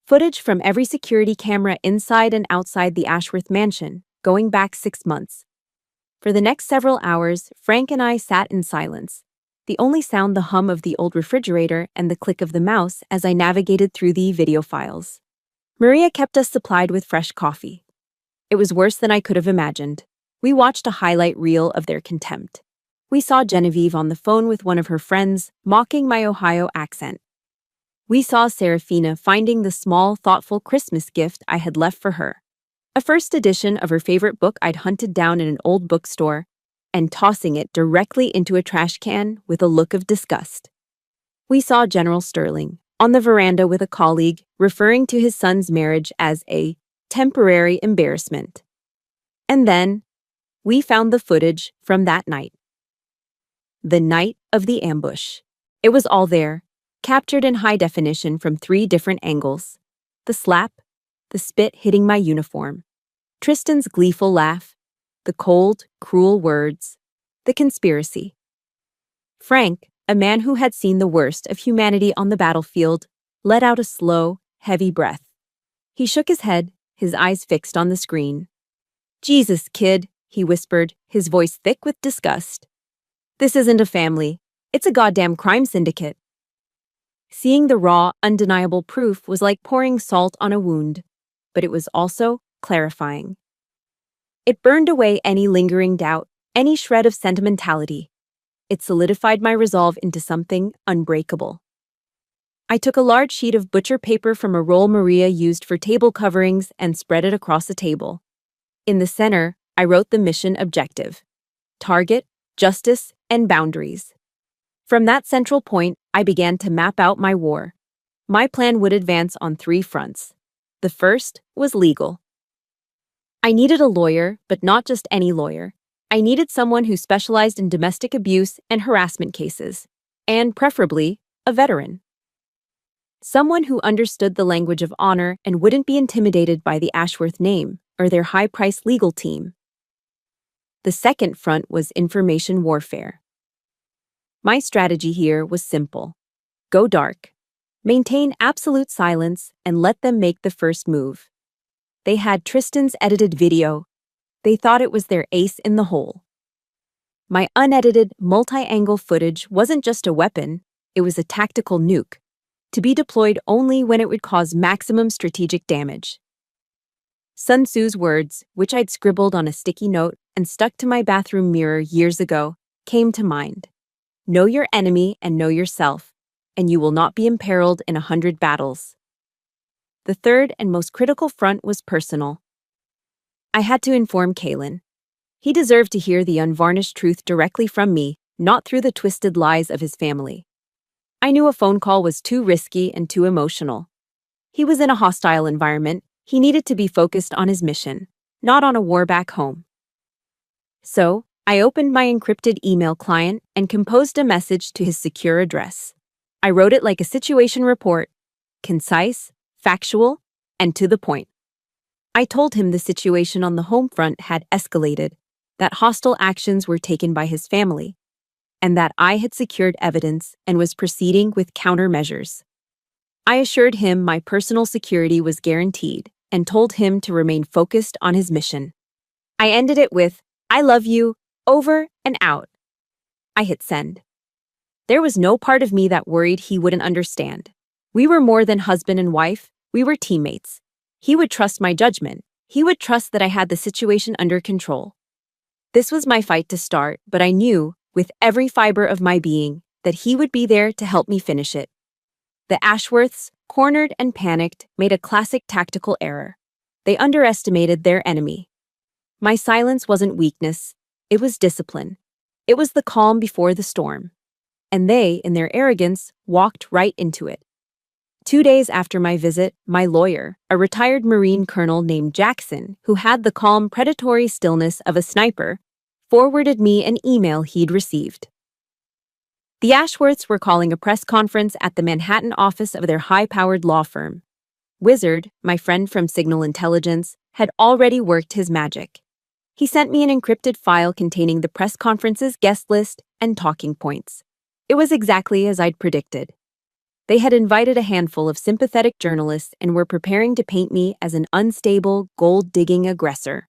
Footage from every security camera inside and outside the Ashworth mansion, going back 6 months. For the next several hours, Frank and I sat in silence, the only sound the hum of the old refrigerator and the click of the mouse as I navigated through the video files. Maria kept us supplied with fresh coffee. It was worse than I could have imagined. We watched a highlight reel of their contempt. We saw Genevieve on the phone with one of her friends, mocking my Ohio accent. We saw Serafina finding the small, thoughtful Christmas gift I had left for her, a first edition of her favorite book I'd hunted down in an old bookstore, and tossing it directly into a trash can with a look of disgust. We saw General Sterling, on the veranda with a colleague, referring to his son's marriage as a temporary embarrassment. And then, we found the footage from that night. The night of the ambush. It was all there, captured in high definition from 3 different angles. The slap, the spit hitting my uniform, Tristan's gleeful laugh, the cold, cruel words, the conspiracy. Frank, a man who had seen the worst of humanity on the battlefield, let out a slow, heavy breath. He shook his head, his eyes fixed on the screen. "Jesus, kid," he whispered, his voice thick with disgust. "This isn't a family. It's a goddamn crime syndicate." Seeing the raw, undeniable proof was like pouring salt on a wound, but it was also clarifying. It burned away any lingering doubt, any shred of sentimentality. It solidified my resolve into something unbreakable. I took a large sheet of butcher paper from a roll Maria used for table coverings and spread it across the table. In the center, I wrote the mission objective: target, justice, and boundaries. From that central point, I began to map out my war. My plan would advance on 3 fronts. The first was legal. I needed a lawyer, but not just any lawyer. I needed someone who specialized in domestic abuse and harassment cases, and preferably, a veteran. Someone who understood the language of honor and wouldn't be intimidated by the Ashworth name or their high-priced legal team. The second front was information warfare. My strategy here was simple. Go dark. Maintain absolute silence and let them make the first move. They had Tristan's edited video. They thought it was their ace in the hole. My unedited, multi-angle footage wasn't just a weapon, it was a tactical nuke, to be deployed only when it would cause maximum strategic damage. Sun Tzu's words, which I'd scribbled on a sticky note and stuck to my bathroom mirror years ago, came to mind. Know your enemy and know yourself, and you will not be imperiled in 100 battles. The third and most critical front was personal. I had to inform Kalen. He deserved to hear the unvarnished truth directly from me, not through the twisted lies of his family. I knew a phone call was too risky and too emotional. He was in a hostile environment. He needed to be focused on his mission, not on a war back home. So, I opened my encrypted email client and composed a message to his secure address. I wrote it like a situation report, concise, factual, and to the point. I told him the situation on the home front had escalated, that hostile actions were taken by his family, and that I had secured evidence and was proceeding with countermeasures. I assured him my personal security was guaranteed and told him to remain focused on his mission. I ended it with, "I love you, over and out." I hit send. There was no part of me that worried he wouldn't understand. We were more than husband and wife, we were teammates. He would trust my judgment. He would trust that I had the situation under control. This was my fight to start, but I knew, with every fiber of my being, that he would be there to help me finish it. The Ashworths, cornered and panicked, made a classic tactical error. They underestimated their enemy. My silence wasn't weakness, it was discipline. It was the calm before the storm. And they, in their arrogance, walked right into it. 2 days after my visit, my lawyer, a retired Marine colonel named Jackson, who had the calm, predatory stillness of a sniper, forwarded me an email he'd received. The Ashworths were calling a press conference at the Manhattan office of their high-powered law firm. Wizard, my friend from Signal Intelligence, had already worked his magic. He sent me an encrypted file containing the press conference's guest list and talking points. It was exactly as I'd predicted. They had invited a handful of sympathetic journalists and were preparing to paint me as an unstable, gold-digging aggressor.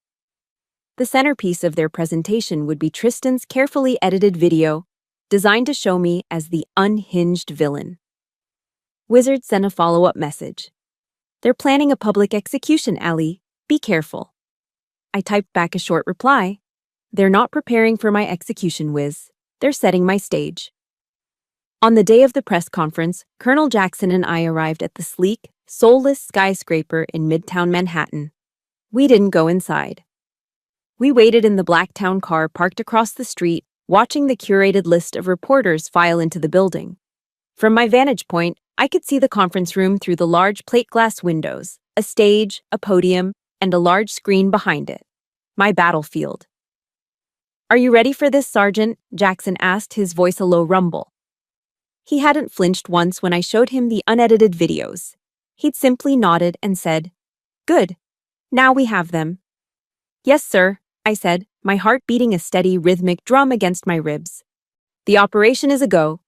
The centerpiece of their presentation would be Tristan's carefully edited video, designed to show me as the unhinged villain. Wizard sent a follow-up message. "They're planning a public execution, Allie. Be careful." I typed back a short reply. "They're not preparing for my execution, Wiz. They're setting my stage." On the day of the press conference, Colonel Jackson and I arrived at the sleek, soulless skyscraper in Midtown Manhattan. We didn't go inside. We waited in the black town car parked across the street, watching the curated list of reporters file into the building. From my vantage point, I could see the conference room through the large plate glass windows, a stage, a podium, and a large screen behind it. My battlefield. "Are you ready for this, Sergeant?" Jackson asked, his voice a low rumble. He hadn't flinched once when I showed him the unedited videos. He'd simply nodded and said, "Good. Now we have them." "Yes, sir," I said, my heart beating a steady, rhythmic drum against my ribs. "The operation is a go."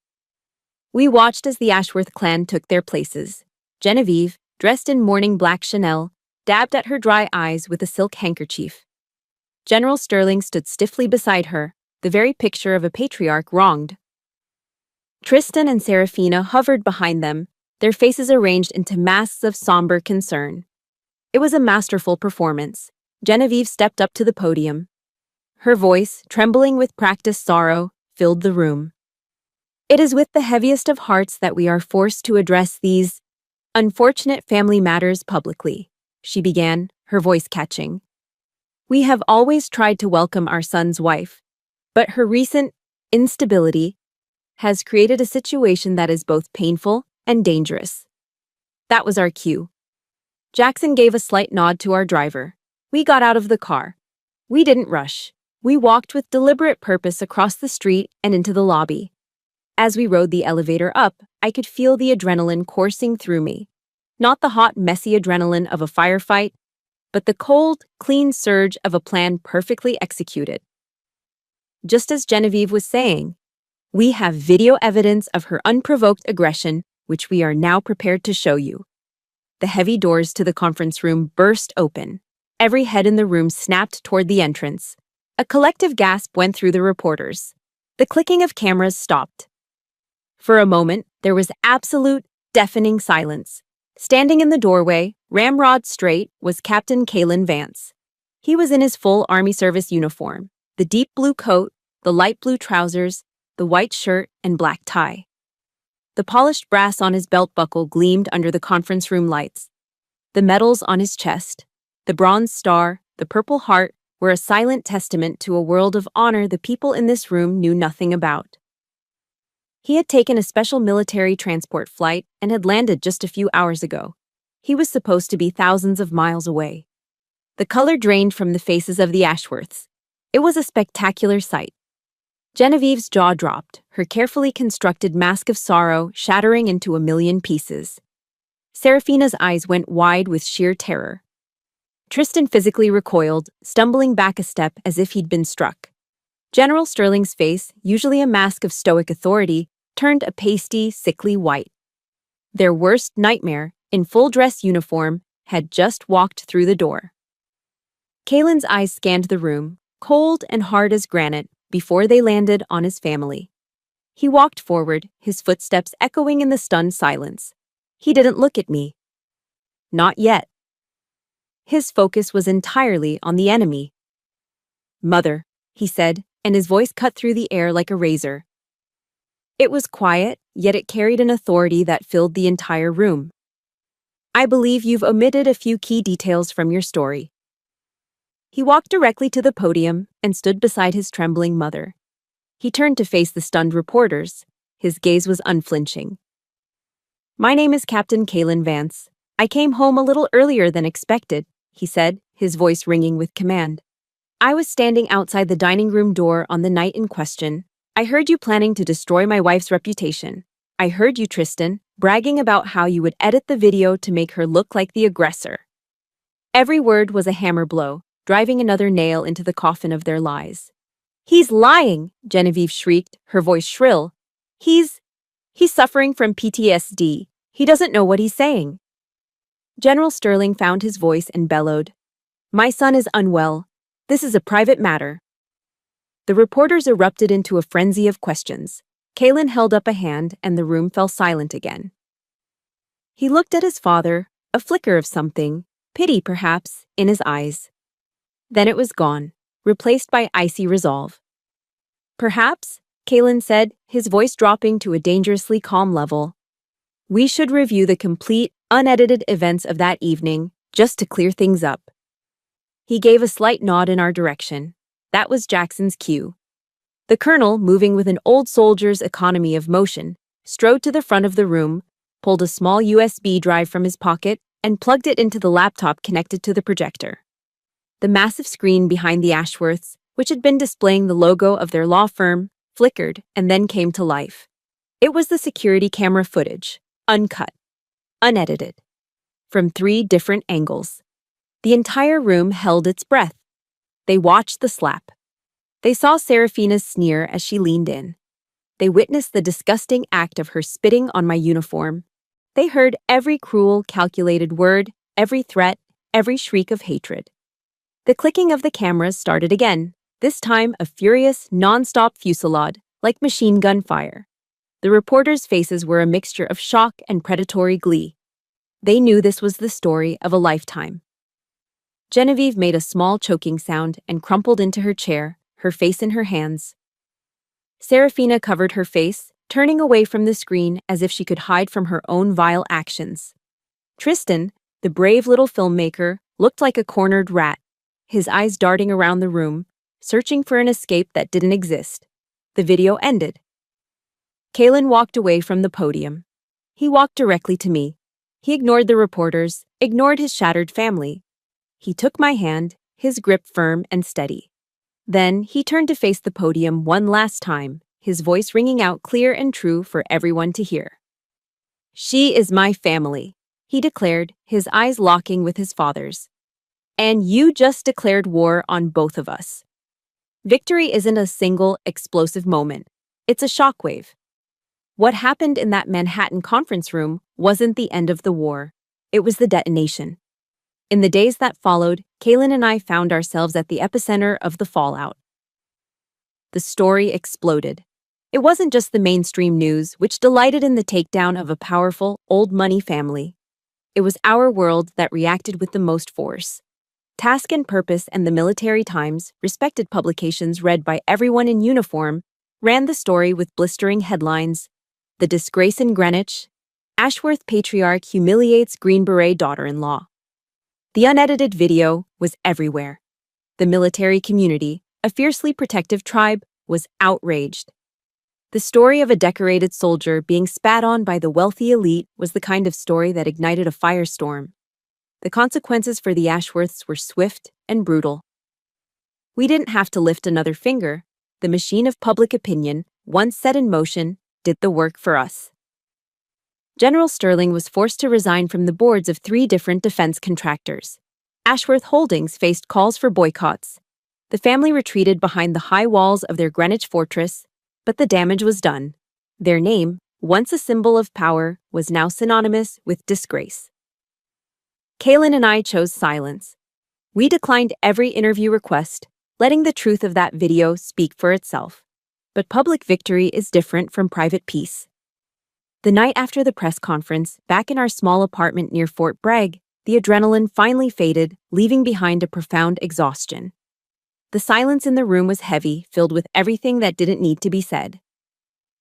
We watched as the Ashworth clan took their places. Genevieve, dressed in morning black Chanel, dabbed at her dry eyes with a silk handkerchief. General Sterling stood stiffly beside her, the very picture of a patriarch wronged. Tristan and Serafina hovered behind them, their faces arranged into masks of somber concern. It was a masterful performance. Genevieve stepped up to the podium. Her voice, trembling with practiced sorrow, filled the room. "It is with the heaviest of hearts that we are forced to address these unfortunate family matters publicly," she began, her voice catching. "We have always tried to welcome our son's wife, but her recent instability has created a situation that is both painful and dangerous." That was our cue. Jackson gave a slight nod to our driver. We got out of the car. We didn't rush. We walked with deliberate purpose across the street and into the lobby. As we rode the elevator up, I could feel the adrenaline coursing through me. Not the hot, messy adrenaline of a firefight, but the cold, clean surge of a plan perfectly executed. Just as Genevieve was saying, we have video evidence of her unprovoked aggression, which we are now prepared to show you. The heavy doors to the conference room burst open. Every head in the room snapped toward the entrance. A collective gasp went through the reporters. The clicking of cameras stopped. For a moment, there was absolute, deafening silence. Standing in the doorway, ramrod straight, was Captain Kalen Vance. He was in his full Army service uniform, the deep blue coat, the light blue trousers, the white shirt, and black tie. The polished brass on his belt buckle gleamed under the conference room lights. The medals on his chest, the bronze star, the purple heart, were a silent testament to a world of honor the people in this room knew nothing about. He had taken a special military transport flight and had landed just a few hours ago. He was supposed to be thousands of miles away. The color drained from the faces of the Ashworths. It was a spectacular sight. Genevieve's jaw dropped, her carefully constructed mask of sorrow shattering into a million pieces. Serafina's eyes went wide with sheer terror. Tristan physically recoiled, stumbling back a step as if he'd been struck. General Sterling's face, usually a mask of stoic authority, turned a pasty, sickly white. Their worst nightmare, in full-dress uniform, had just walked through the door. Kalen's eyes scanned the room, cold and hard as granite, before they landed on his family. He walked forward, his footsteps echoing in the stunned silence. He didn't look at me. Not yet. His focus was entirely on the enemy. "Mother," he said, and his voice cut through the air like a razor. It was quiet, yet it carried an authority that filled the entire room. "I believe you've omitted a few key details from your story." He walked directly to the podium and stood beside his trembling mother. He turned to face the stunned reporters. His gaze was unflinching. "My name is Captain Kalen Vance. I came home a little earlier than expected," he said, his voice ringing with command. "I was standing outside the dining room door on the night in question. I heard you planning to destroy my wife's reputation. I heard you, Tristan, bragging about how you would edit the video to make her look like the aggressor. Every word was a hammer blow, driving another nail into the coffin of their lies. He's lying, Genevieve shrieked, her voice shrill. He's suffering from PTSD. He doesn't know what he's saying. General Sterling found his voice and bellowed, "My son is unwell. This is a private matter." The reporters erupted into a frenzy of questions. Kalen held up a hand and the room fell silent again. He looked at his father, a flicker of something, pity perhaps, in his eyes. Then it was gone, replaced by icy resolve. "Perhaps," Kalen said, his voice dropping to a dangerously calm level, "we should review the complete, unedited events of that evening, just to clear things up." He gave a slight nod in our direction. That was Jackson's cue. The colonel, moving with an old soldier's economy of motion, strode to the front of the room, pulled a small USB drive from his pocket, and plugged it into the laptop connected to the projector. The massive screen behind the Ashworths, which had been displaying the logo of their law firm, flickered and then came to life. It was the security camera footage, uncut, unedited, from 3 different angles. The entire room held its breath. They watched the slap. They saw Serafina's sneer as she leaned in. They witnessed the disgusting act of her spitting on my uniform. They heard every cruel, calculated word, every threat, every shriek of hatred. The clicking of the cameras started again, this time a furious, non-stop fusillade, like machine gun fire. The reporters' faces were a mixture of shock and predatory glee. They knew this was the story of a lifetime. Genevieve made a small choking sound and crumpled into her chair, her face in her hands. Serafina covered her face, turning away from the screen as if she could hide from her own vile actions. Tristan, the brave little filmmaker, looked like a cornered rat, his eyes darting around the room, searching for an escape that didn't exist. The video ended. Kalen walked away from the podium. He walked directly to me. He ignored the reporters, ignored his shattered family. He took my hand, his grip firm and steady. Then he turned to face the podium one last time, his voice ringing out clear and true for everyone to hear. "She is my family," he declared, his eyes locking with his father's. "And you just declared war on both of us." Victory isn't a single, explosive moment. It's a shockwave. What happened in that Manhattan conference room wasn't the end of the war. It was the detonation. In the days that followed, Kalen and I found ourselves at the epicenter of the fallout. The story exploded. It wasn't just the mainstream news, which delighted in the takedown of a powerful, old-money family. It was our world that reacted with the most force. Task and Purpose and the Military Times, respected publications read by everyone in uniform, ran the story with blistering headlines: "The Disgrace in Greenwich," "Ashworth Patriarch Humiliates Green Beret Daughter-in-Law." The unedited video was everywhere. The military community, a fiercely protective tribe, was outraged. The story of a decorated soldier being spat on by the wealthy elite was the kind of story that ignited a firestorm. The consequences for the Ashworths were swift and brutal. We didn't have to lift another finger. The machine of public opinion, once set in motion, did the work for us. General Sterling was forced to resign from the boards of 3 different defense contractors. Ashworth Holdings faced calls for boycotts. The family retreated behind the high walls of their Greenwich fortress, but the damage was done. Their name, once a symbol of power, was now synonymous with disgrace. Kalen and I chose silence. We declined every interview request, letting the truth of that video speak for itself. But public victory is different from private peace. The night after the press conference, back in our small apartment near Fort Bragg, the adrenaline finally faded, leaving behind a profound exhaustion. The silence in the room was heavy, filled with everything that didn't need to be said.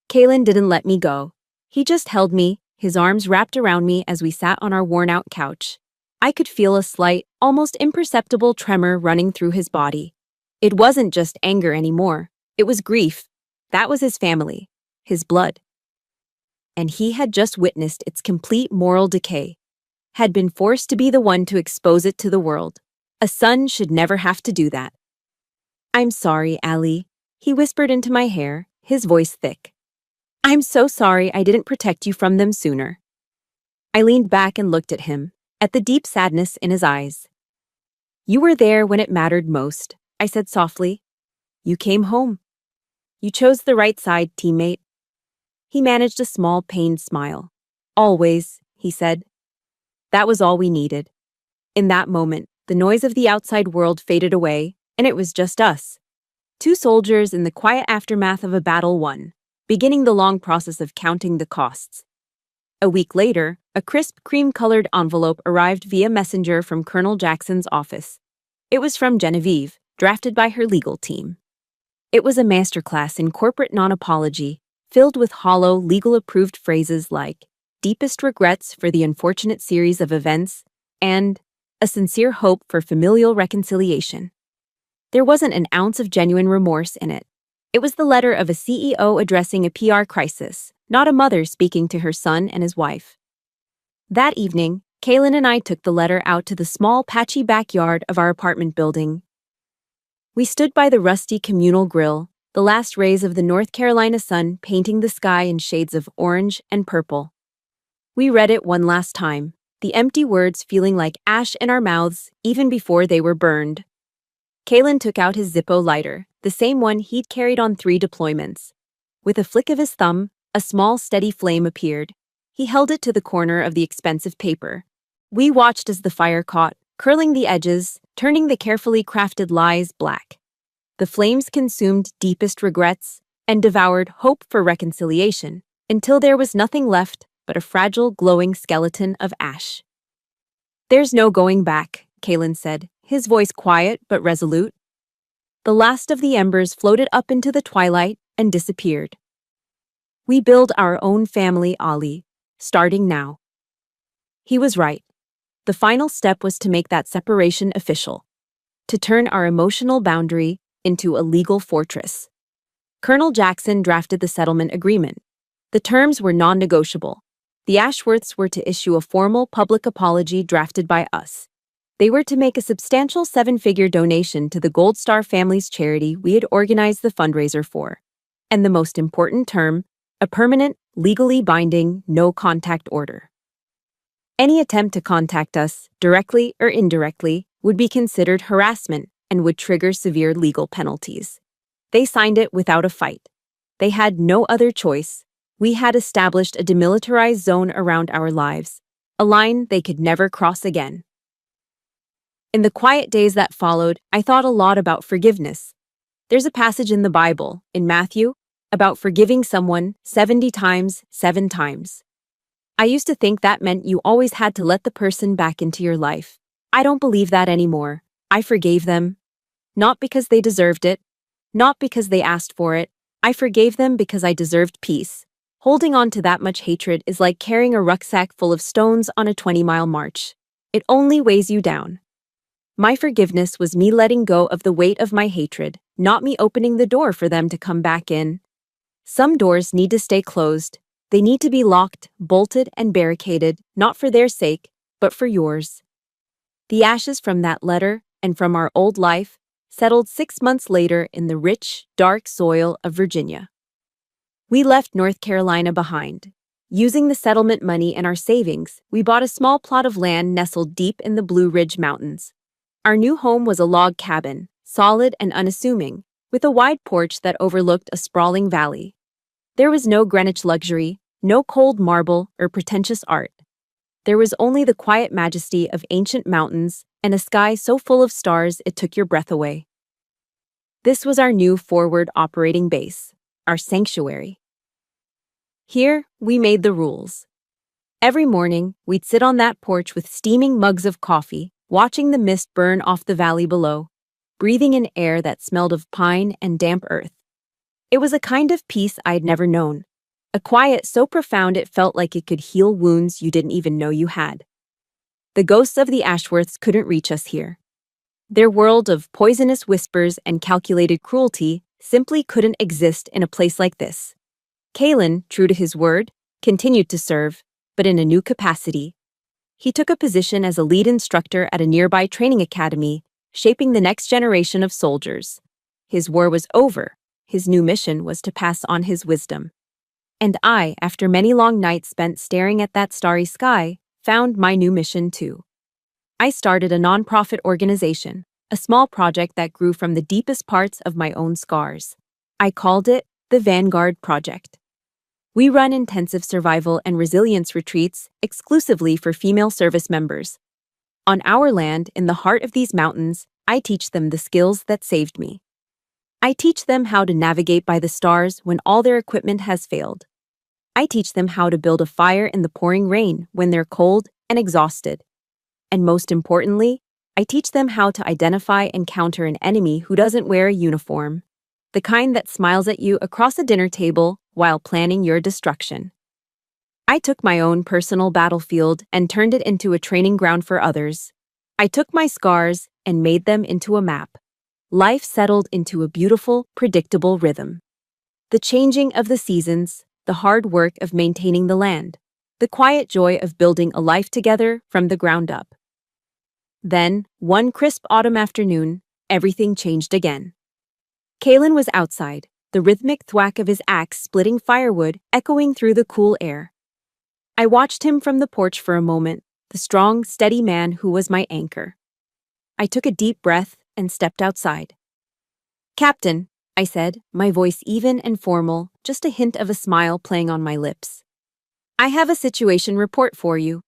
Kalen didn't let me go. He just held me, his arms wrapped around me as we sat on our worn-out couch. I could feel a slight, almost imperceptible tremor running through his body. It wasn't just anger anymore. It was grief. That was his family, his blood. And he had just witnessed its complete moral decay, had been forced to be the one to expose it to the world. A son should never have to do that. "I'm sorry, Allie," he whispered into my hair, his voice thick. "I'm so sorry I didn't protect you from them sooner." I leaned back and looked at him, at the deep sadness in his eyes. "You were there when it mattered most," I said softly. "You came home. You chose the right side, teammate." He managed a small, pained smile. "Always," he said. That was all we needed. In that moment, the noise of the outside world faded away, and it was just us. Two soldiers in the quiet aftermath of a battle won, beginning the long process of counting the costs. A week later, a crisp cream-colored envelope arrived via messenger from Colonel Jackson's office. It was from Genevieve, drafted by her legal team. It was a masterclass in corporate non-apology, filled with hollow, legal-approved phrases like "deepest regrets for the unfortunate series of events" and "a sincere hope for familial reconciliation." There wasn't an ounce of genuine remorse in it. It was the letter of a CEO addressing a PR crisis, not a mother speaking to her son and his wife. That evening, Kaylin and I took the letter out to the small, patchy backyard of our apartment building. We stood by the rusty communal grill, the last rays of the North Carolina sun painting the sky in shades of orange and purple. We read it one last time, the empty words feeling like ash in our mouths even before they were burned. Kaylin took out his Zippo lighter, the same one he'd carried on 3 deployments. With a flick of his thumb, a small, steady flame appeared. He held it to the corner of the expensive paper. We watched as the fire caught, curling the edges, turning the carefully crafted lies black. The flames consumed deepest regrets and devoured hope for reconciliation until there was nothing left but a fragile, glowing skeleton of ash. "There's no going back," Kaylin said, his voice quiet but resolute. The last of the embers floated up into the twilight and disappeared. "We build our own family, Ali, starting now." He was right. The final step was to make that separation official, to turn our emotional boundary into a legal fortress. Colonel Jackson drafted the settlement agreement. The terms were non-negotiable. The Ashworths were to issue a formal public apology drafted by us. They were to make a substantial 7-figure donation to the Gold Star family's charity we had organized the fundraiser for. And the most important term, a permanent, legally binding, no-contact order. Any attempt to contact us, directly or indirectly, would be considered harassment and would trigger severe legal penalties. They signed it without a fight. They had no other choice. We had established a demilitarized zone around our lives, a line they could never cross again. In the quiet days that followed, I thought a lot about forgiveness. There's a passage in the Bible, in Matthew, about forgiving someone 70 times, 7 times. I used to think that meant you always had to let the person back into your life. I don't believe that anymore. I forgave them. Not because they deserved it. Not because they asked for it. I forgave them because I deserved peace. Holding on to that much hatred is like carrying a rucksack full of stones on a 20-mile march. It only weighs you down. My forgiveness was me letting go of the weight of my hatred, not me opening the door for them to come back in. Some doors need to stay closed. They need to be locked, bolted, and barricaded, not for their sake, but for yours. The ashes from that letter, and from our old life, settled 6 months later in the rich, dark soil of Virginia. We left North Carolina behind. Using the settlement money and our savings, we bought a small plot of land nestled deep in the Blue Ridge Mountains. Our new home was a log cabin, solid and unassuming, with a wide porch that overlooked a sprawling valley. There was no Greenwich luxury, no cold marble or pretentious art. There was only the quiet majesty of ancient mountains and a sky so full of stars it took your breath away. This was our new forward operating base, our sanctuary. Here, we made the rules. Every morning, we'd sit on that porch with steaming mugs of coffee, watching the mist burn off the valley below, breathing in air that smelled of pine and damp earth. It was a kind of peace I'd never known, a quiet so profound it felt like it could heal wounds you didn't even know you had. The ghosts of the Ashworths couldn't reach us here. Their world of poisonous whispers and calculated cruelty simply couldn't exist in a place like this. Kaylin, true to his word, continued to serve, but in a new capacity. He took a position as a lead instructor at a nearby training academy, shaping the next generation of soldiers. His war was over, His new mission was to pass on his wisdom. And I, after many long nights spent staring at that starry sky, found my new mission too. I started a nonprofit organization, a small project that grew from the deepest parts of my own scars. I called it the Vanguard Project. We run intensive survival and resilience retreats exclusively for female service members. On our land, in the heart of these mountains, I teach them the skills that saved me. I teach them how to navigate by the stars when all their equipment has failed. I teach them how to build a fire in the pouring rain when they're cold and exhausted. And most importantly, I teach them how to identify and counter an enemy who doesn't wear a uniform, the kind that smiles at you across a dinner table while planning your destruction. I took my own personal battlefield and turned it into a training ground for others. I took my scars and made them into a map. Life settled into a beautiful, predictable rhythm. The changing of the seasons, the hard work of maintaining the land, the quiet joy of building a life together from the ground up. Then, one crisp autumn afternoon, everything changed again. Kalen was outside, the rhythmic thwack of his axe splitting firewood echoing through the cool air. I watched him from the porch for a moment, the strong, steady man who was my anchor. I took a deep breath and stepped outside. "Captain," I said, my voice even and formal, just a hint of a smile playing on my lips. "I have a situation report for you."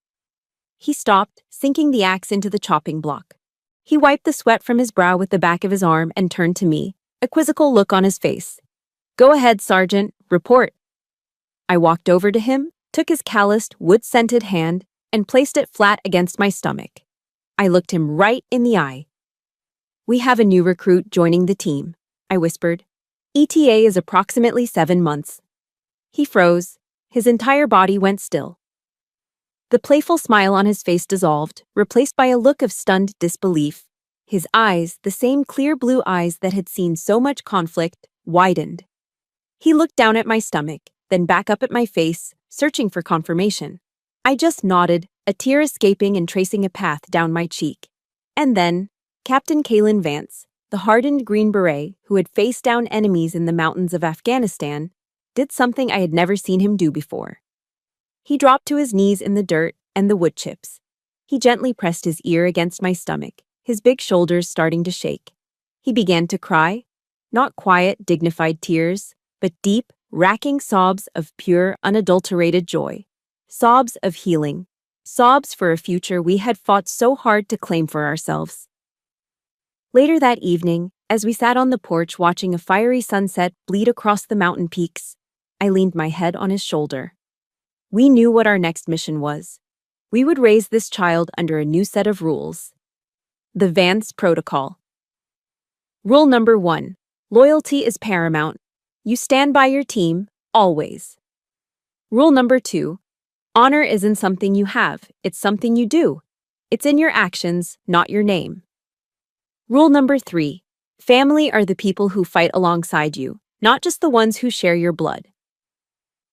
He stopped, sinking the axe into the chopping block. He wiped the sweat from his brow with the back of his arm and turned to me, a quizzical look on his face. "Go ahead, Sergeant, report." I walked over to him, took his calloused, wood-scented hand, and placed it flat against my stomach. I looked him right in the eye. "We have a new recruit joining the team," I whispered. "ETA is approximately 7 months." He froze. His entire body went still. The playful smile on his face dissolved, replaced by a look of stunned disbelief. His eyes, the same clear blue eyes that had seen so much conflict, widened. He looked down at my stomach, then back up at my face, searching for confirmation. I just nodded, a tear escaping and tracing a path down my cheek. And then, Captain Kalen Vance, the hardened Green Beret who had faced down enemies in the mountains of Afghanistan, did something I had never seen him do before. He dropped to his knees in the dirt and the wood chips. He gently pressed his ear against my stomach, his big shoulders starting to shake. He began to cry, not quiet, dignified tears, but deep, racking sobs of pure, unadulterated joy. Sobs of healing. Sobs for a future we had fought so hard to claim for ourselves. Later that evening, as we sat on the porch watching a fiery sunset bleed across the mountain peaks, I leaned my head on his shoulder. We knew what our next mission was. We would raise this child under a new set of rules. The Vance Protocol. Rule number 1. Loyalty is paramount. You stand by your team, always. Rule number 2. Honor isn't something you have, it's something you do. It's in your actions, not your name. Rule number 3. Family are the people who fight alongside you, not just the ones who share your blood.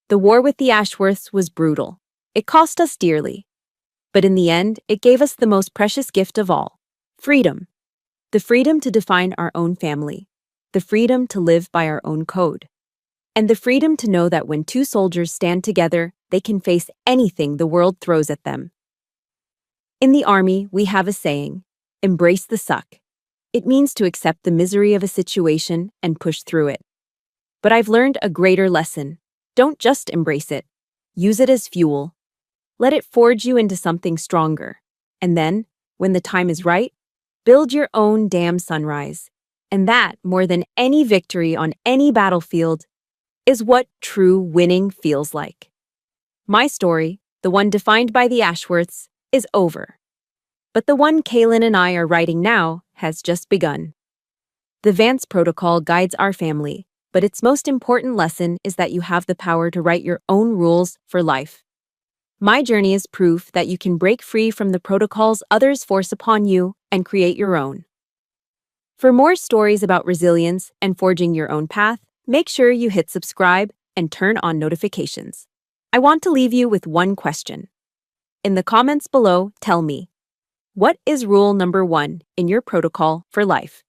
The war with the Ashworths was brutal. It cost us dearly. But in the end, it gave us the most precious gift of all: freedom. The freedom to define our own family. The freedom to live by our own code. And the freedom to know that when two soldiers stand together, they can face anything the world throws at them. In the Army, we have a saying: embrace the suck. It means to accept the misery of a situation and push through it. But I've learned a greater lesson. Don't just embrace it. Use it as fuel. Let it forge you into something stronger. And then, when the time is right, build your own damn sunrise. And that, more than any victory on any battlefield, is what true winning feels like. My story, the one defined by the Ashworths, is over. But the one Kalen and I are writing now has just begun. The Vance Protocol guides our family, but its most important lesson is that you have the power to write your own rules for life. My journey is proof that you can break free from the protocols others force upon you and create your own. For more stories about resilience and forging your own path, make sure you hit subscribe and turn on notifications. I want to leave you with one question. In the comments below, tell me, what is rule number 1 in your protocol for life?